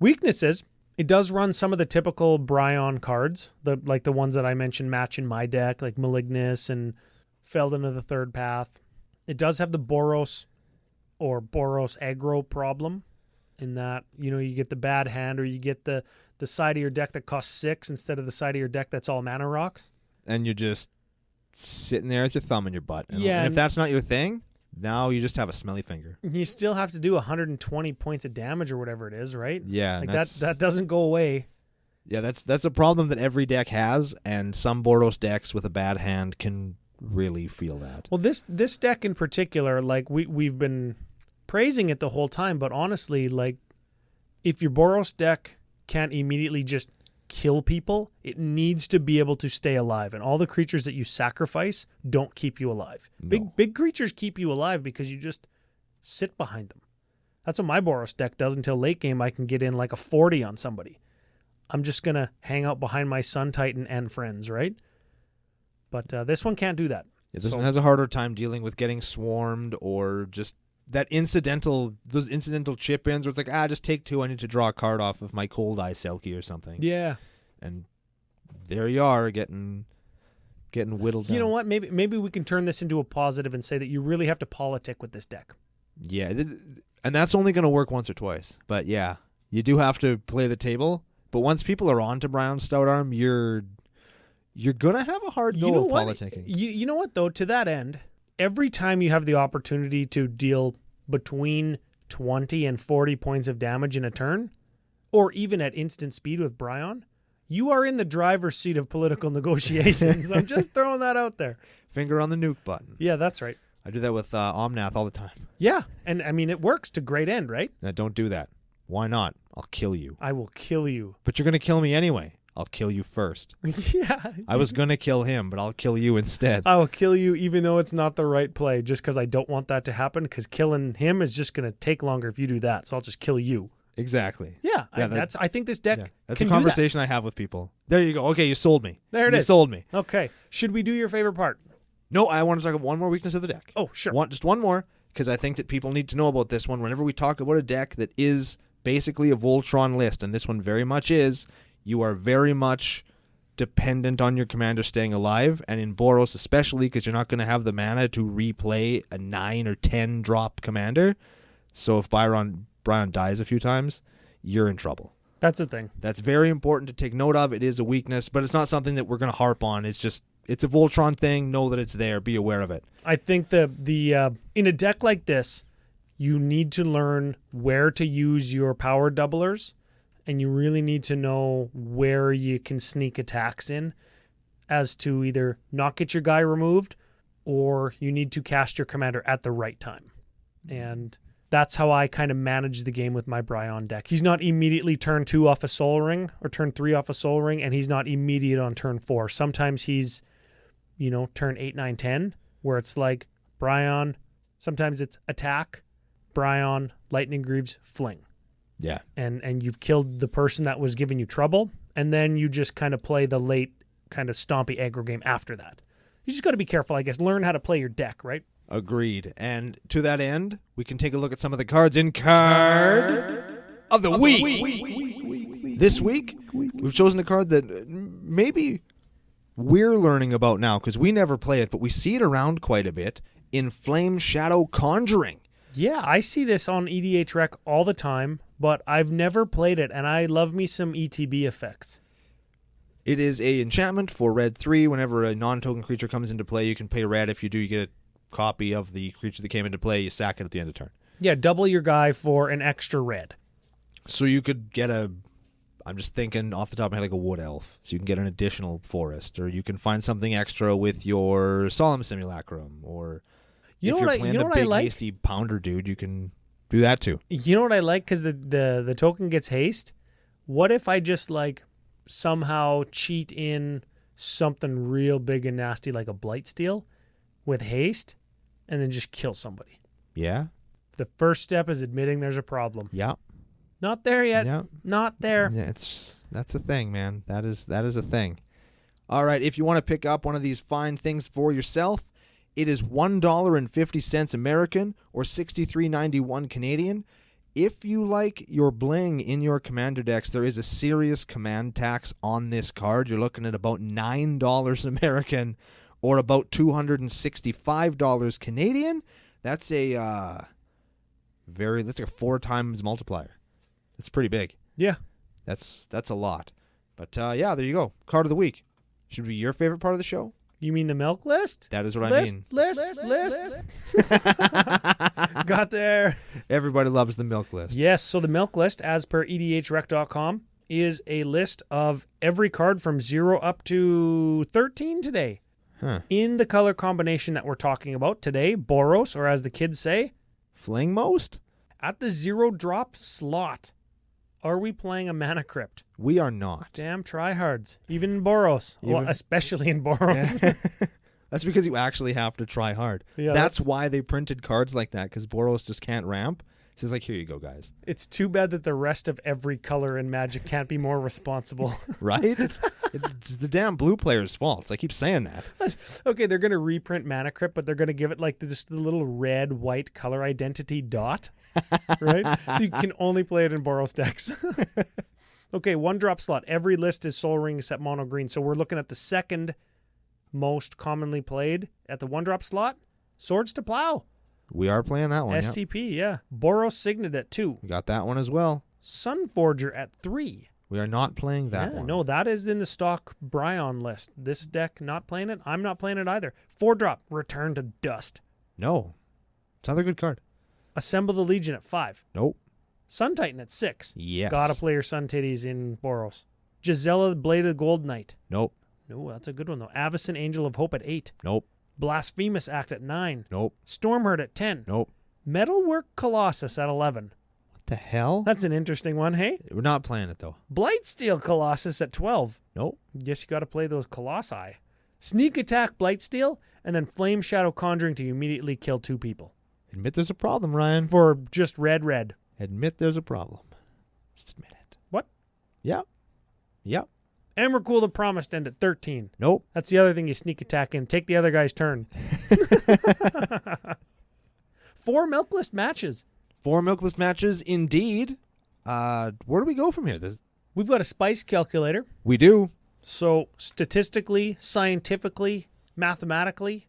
Weaknesses. It does run some of the typical Brion cards, like the ones that I mentioned match in my deck, like Malignus and Feldon of the Third Path. It does have the Boros or Boros aggro problem in that, you get the bad hand or you get the side of your deck that costs 6 instead of the side of your deck that's all mana rocks. And you're just sitting there with your thumb in your butt. Yeah. And if that's not your thing, now you just have a smelly finger. You still have to do 120 points of damage or whatever it is, right? Yeah. Like that doesn't go away. Yeah, that's a problem that every deck has, and some Boros decks with a bad hand can really feel that. Well, this deck in particular, like we've been praising it the whole time, but honestly, like if your Boros deck can't immediately just kill people, it needs to be able to stay alive, and all the creatures that you sacrifice don't keep you alive. No. Big creatures keep you alive because you just sit behind them. That's what my Boros deck does until late game. I can get in like a 40 on somebody. I'm just gonna hang out behind my Sun Titan and friends, right? But this one can't do that. Yeah, this one has a harder time dealing with getting swarmed or just those incidental chip-ins where it's like, just take 2, I need to draw a card off of my Cold Eye Selkie or something. Yeah. And there you are, getting whittled down. You know what? Maybe we can turn this into a positive and say that you really have to politic with this deck. Yeah, and that's only going to work once or twice. But yeah, you do have to play the table. But once people are on to Brion Stout Arm, you're going to have a hard go of politicking. You know what, though? To that end, every time you have the opportunity to deal between 20 and 40 points of damage in a turn, or even at instant speed with Brion, you are in the driver's seat of political negotiations. I'm just throwing that out there. Finger on the nuke button. Yeah, that's right. I do that with Omnath all the time. Yeah, and I mean, it works to great end, right? Now, don't do that. Why not? I'll kill you. I will kill you. But you're going to kill me anyway. I'll kill you first. Yeah. I was going to kill him, but I'll kill you instead. I will kill you even though it's not the right play, just because I don't want that to happen, because killing him is just going to take longer if you do that, so I'll just kill you. Exactly. Yeah, I think this deck that's can a conversation I have with people. There you go. Okay, you sold me. There it is. You sold me. Okay. Should we do your favorite part? No, I want to talk about one more weakness of the deck. Oh, sure. Just one more, because I think that people need to know about this one. Whenever we talk about a deck that is basically a Voltron list, and this one very much is, you are very much dependent on your commander staying alive, and in Boros especially, because you're not going to have the mana to replay a 9 or 10 drop commander. So if Brion dies a few times, you're in trouble. That's the thing. That's very important to take note of. It is a weakness, but it's not something that we're going to harp on. It's a Voltron thing. Know that it's there. Be aware of it. I think the in a deck like this, you need to learn where to use your power doublers, and you really need to know where you can sneak attacks in, as to either not get your guy removed, or you need to cast your commander at the right time. And that's how I kind of manage the game with my Brion deck. He's not immediately turn 2 off a Soul Ring or turn 3 off a Soul Ring, and he's not immediate on turn 4. Sometimes he's, turn 8, 9, 10, where it's like Brion. Sometimes it's attack, Brion, Lightning Greaves, fling. Yeah. And you've killed the person that was giving you trouble, and then you just kind of play the late kind of stompy aggro game after that. You just got to be careful, I guess. Learn how to play your deck, right? Agreed. And to that end, we can take a look at some of the cards in Card of the Week. This week, we've chosen a card that maybe we're learning about now, because we never play it, but we see it around quite a bit in Flame Shadow Conjuring. Yeah, I see this on EDH Rec all the time, but I've never played it, and I love me some ETB effects. It is a enchantment for red 3. Whenever a non-token creature comes into play, you can pay red. If you do, you get a copy of the creature that came into play. You sack it at the end of turn. Yeah, double your guy for an extra red. So you could get I'm just thinking off the top of my head, like a wood elf. So you can get an additional forest, or you can find something extra with your Solemn Simulacrum, or if you're playing the big hasty pounder dude, you can do that too. You know what I like? Because the token gets haste. What if I just somehow cheat in something real big and nasty like a Blightsteel with haste, and then just kill somebody? Yeah. The first step is admitting there's a problem. Yeah. Not there yet. Yeah. Not there. Yeah, that's a thing, man. That is a thing. All right, if you want to pick up one of these fine things for yourself, it is $1.50 American or $63.91 Canadian. If you like your bling in your commander decks, there is a serious command tax on this card. You're looking at about $9 American or about $265 Canadian. That's a that's like a 4 times multiplier. That's pretty big. Yeah. That's a lot. But yeah, there you go. Card of the week. Should be your favorite part of the show? You mean the milk list? That is what I mean. List. Got there. Everybody loves the milk list. Yes, so the milk list, as per edhrec.com, is a list of every card from 0 up to 13 today. Huh. In the color combination that we're talking about today, Boros, or as the kids say, Fling most? At the 0 drop slot, are we playing a Mana Crypt? We are not. Damn tryhards. Even in Boros. Well, especially in Boros. Yeah. That's because you actually have to try hard. Yeah, that's why they printed cards like that, because Boros just can't ramp. So it's like, here you go, guys. It's too bad that the rest of every color in Magic can't be more responsible. Right? It's the damn blue player's fault. I keep saying that. Okay, they're going to reprint Mana Crypt, but they're going to give it just the little red, white color identity dot. Right? So you can only play it in Boros decks. Okay, 1 drop slot. Every list is Soul Ring except mono green. So we're looking at the second most commonly played at the 1 drop slot. Swords to Plow. We are playing that one. STP, yeah. Boros Signet at 2. We got that one as well. Sunforger at 3. We are not playing that one. No, that is in the stock Brion list. This deck not playing it. I'm not playing it either. 4 drop. Return to Dust. No. It's another good card. Assemble the Legion at 5. Nope. Sun Titan at 6. Yes. Gotta play your Sun Titties in Boros. Gisela, Blade of the Gold Knight. Nope. No, that's a good one though. Avacyn, Angel of Hope at 8. Nope. Blasphemous Act at 9. Nope. Stormherd at 10. Nope. Metalwork Colossus at 11. What the hell? That's an interesting one, hey? We're not playing it, though. Blightsteel Colossus at 12. Nope. Guess you got to play those Colossi. Sneak Attack Blightsteel, and then Flame Shadow Conjuring to immediately kill 2 people. Admit there's a problem, Ryan. For just red. Admit there's a problem. Just admit it. What? Yep. Emrakul the Promised End at 13. Nope. That's the other thing you sneak attack in. Take the other guy's turn. 4 milk list matches. 4 milk list matches, indeed. Where do we go from here? We've got a spice calculator. We do. So statistically, scientifically, mathematically,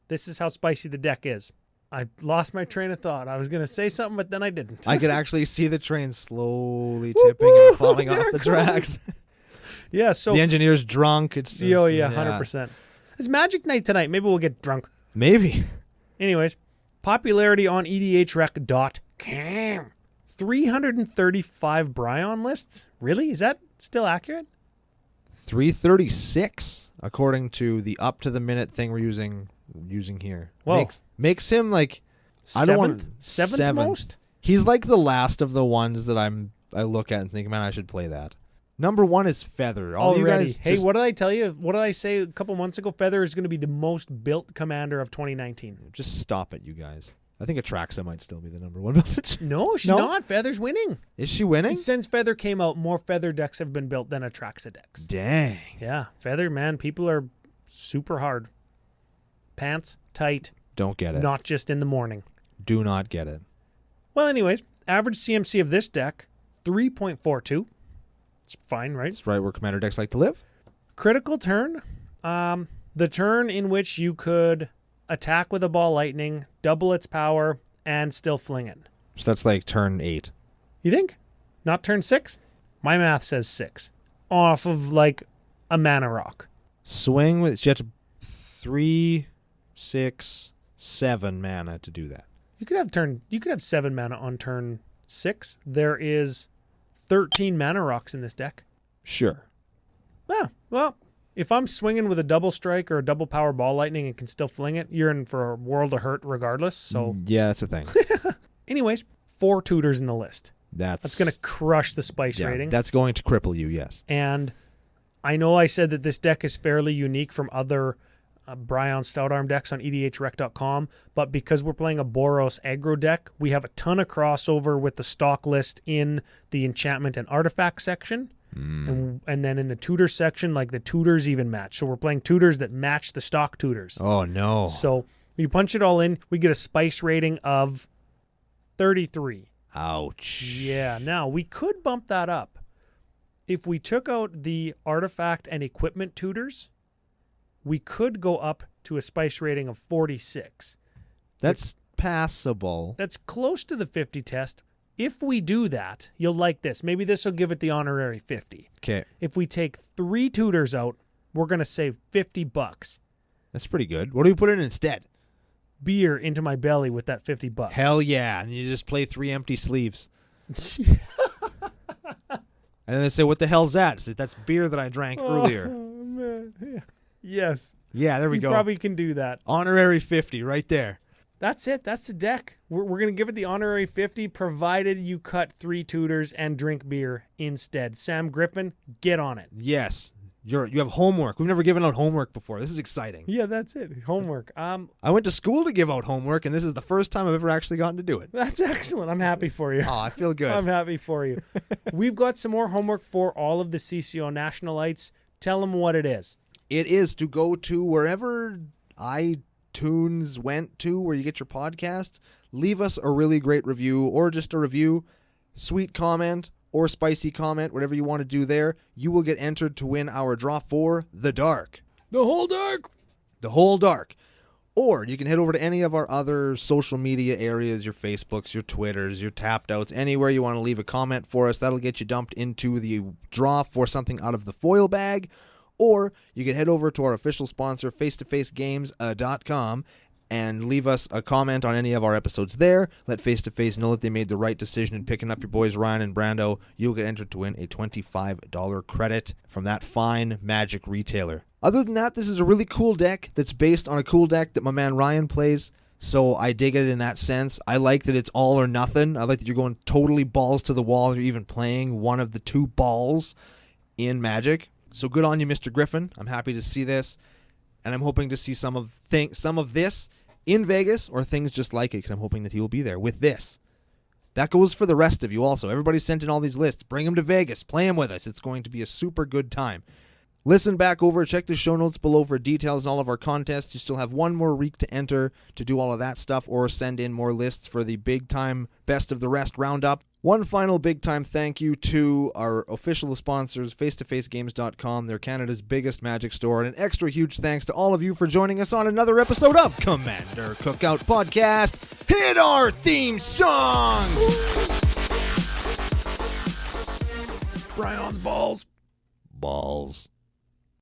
this is how spicy the deck is. I lost my train of thought. I was going to say something, but then I didn't. I could actually see the train slowly tipping and falling off the tracks. Yeah, so... The engineer's drunk. It's just, 100%. It's Magic Night tonight. Maybe we'll get drunk. Maybe. Anyways, popularity on EDHREC.com. 335 Brion lists? Really? Is that still accurate? 336, according to the up-to-the-minute thing we're using here. Whoa. Makes him like... Seventh most? He's like the last of the ones that I look at and think, man, I should play that. Number 1 is Feather. Already. You guys what did I tell you? What did I say a couple months ago? Feather is going to be the most built commander of 2019. Just stop it, you guys. I think Atraxa might still be the number 1 built. No, she's not. Feather's winning. Is she winning? Since Feather came out, more Feather decks have been built than Atraxa decks. Dang. Yeah, Feather, man, people are super hard. Pants tight. Don't get it. Not just in the morning. Do not get it. Well, anyways, average CMC of this deck, 3.42. It's fine, right? That's right where commander decks like to live. Critical turn. The turn in which you could attack with a ball lightning, double its power, and still fling it. So that's like turn 8. You think? Not turn 6? My math says 6. Off of like a mana rock. Swing with... You have to 3, 6, 7 mana to do that. You could have 7 mana on turn 6. There is 13 mana rocks in this deck. Sure. Yeah, well, if I'm swinging with a double strike or a double power ball lightning and can still fling it, you're in for a world of hurt regardless. So yeah, that's a thing. Anyways, 4 tutors in the list. That's going to crush the spice rating. That's going to cripple you, yes. And I know I said that this deck is fairly unique from other Brion Stout Arm decks on EDHREC.com, but because we're playing a Boros aggro deck, we have a ton of crossover with the stock list in the enchantment and artifact section. And then in the tutor section, like the tutors even match. So we're playing tutors that match the stock tutors. Oh, no. So we punch it all in. We get a spice rating of 33. Ouch. Yeah. Now, we could bump that up. If we took out the artifact and equipment tutors, we could go up to a spice rating of 46. That's passable. That's close to the 50 test. If we do that, you'll like this. Maybe this will give it the honorary 50. Okay. If we take 3 tutors out, we're going to save $50. That's pretty good. What do we put in instead? Beer into my belly with that $50. Hell yeah. And you just play 3 empty sleeves. And then they say, what the hell's that? I said, that's beer that I drank earlier. Oh, man. Yeah. Yes. Yeah, there we go. You probably can do that. Honorary 50 right there. That's it. That's the deck. We're going to give it the honorary 50 provided you cut 3 tutors and drink beer instead. Sam Griffin, get on it. Yes. You have homework. We've never given out homework before. This is exciting. Yeah, that's it. Homework. I went to school to give out homework, and this is the first time I've ever actually gotten to do it. That's excellent. I'm happy for you. Oh, I feel good. I'm happy for you. We've got some more homework for all of the CCO Nationalites. Tell them what it is. It is to go to wherever iTunes went to, where you get your podcasts. Leave us a really great review, or just a review, sweet comment, or spicy comment, whatever you want to do there. You will get entered to win our draw for The Dark. The Whole Dark! The Whole Dark. Or you can head over to any of our other social media areas, your Facebooks, your Twitters, your Tapped Outs, anywhere you want to leave a comment for us. That'll get you dumped into the draw for something out of the foil bag. Or you can head over to our official sponsor, face2facegames.com, and leave us a comment on any of our episodes there. Let Face to Face know that they made the right decision in picking up your boys Ryan and Brando. You'll get entered to win a $25 credit from that fine Magic retailer. Other than that, this is a really cool deck that's based on a cool deck that my man Ryan plays, so I dig it in that sense. I like that it's all or nothing. I like that you're going totally balls to the wall. You're even playing one of the 2 balls in Magic. So good on you, Mr. Griffin. I'm happy to see this, and I'm hoping to see some of this in Vegas, or things just like it, because I'm hoping that he will be there with this. That goes for the rest of you also. Everybody sent in all these lists. Bring them to Vegas. Play them with us. It's going to be a super good time. Listen back over, check the show notes below for details on all of our contests. You still have one more week to enter to do all of that stuff or send in more lists for the big time Best of the Rest roundup. One final big time thank you to our official sponsors, face2facegames.com. They're Canada's biggest Magic store. And an extra huge thanks to all of you for joining us on another episode of Commander Cookout Podcast. Hit our theme song! Brion's balls. Balls.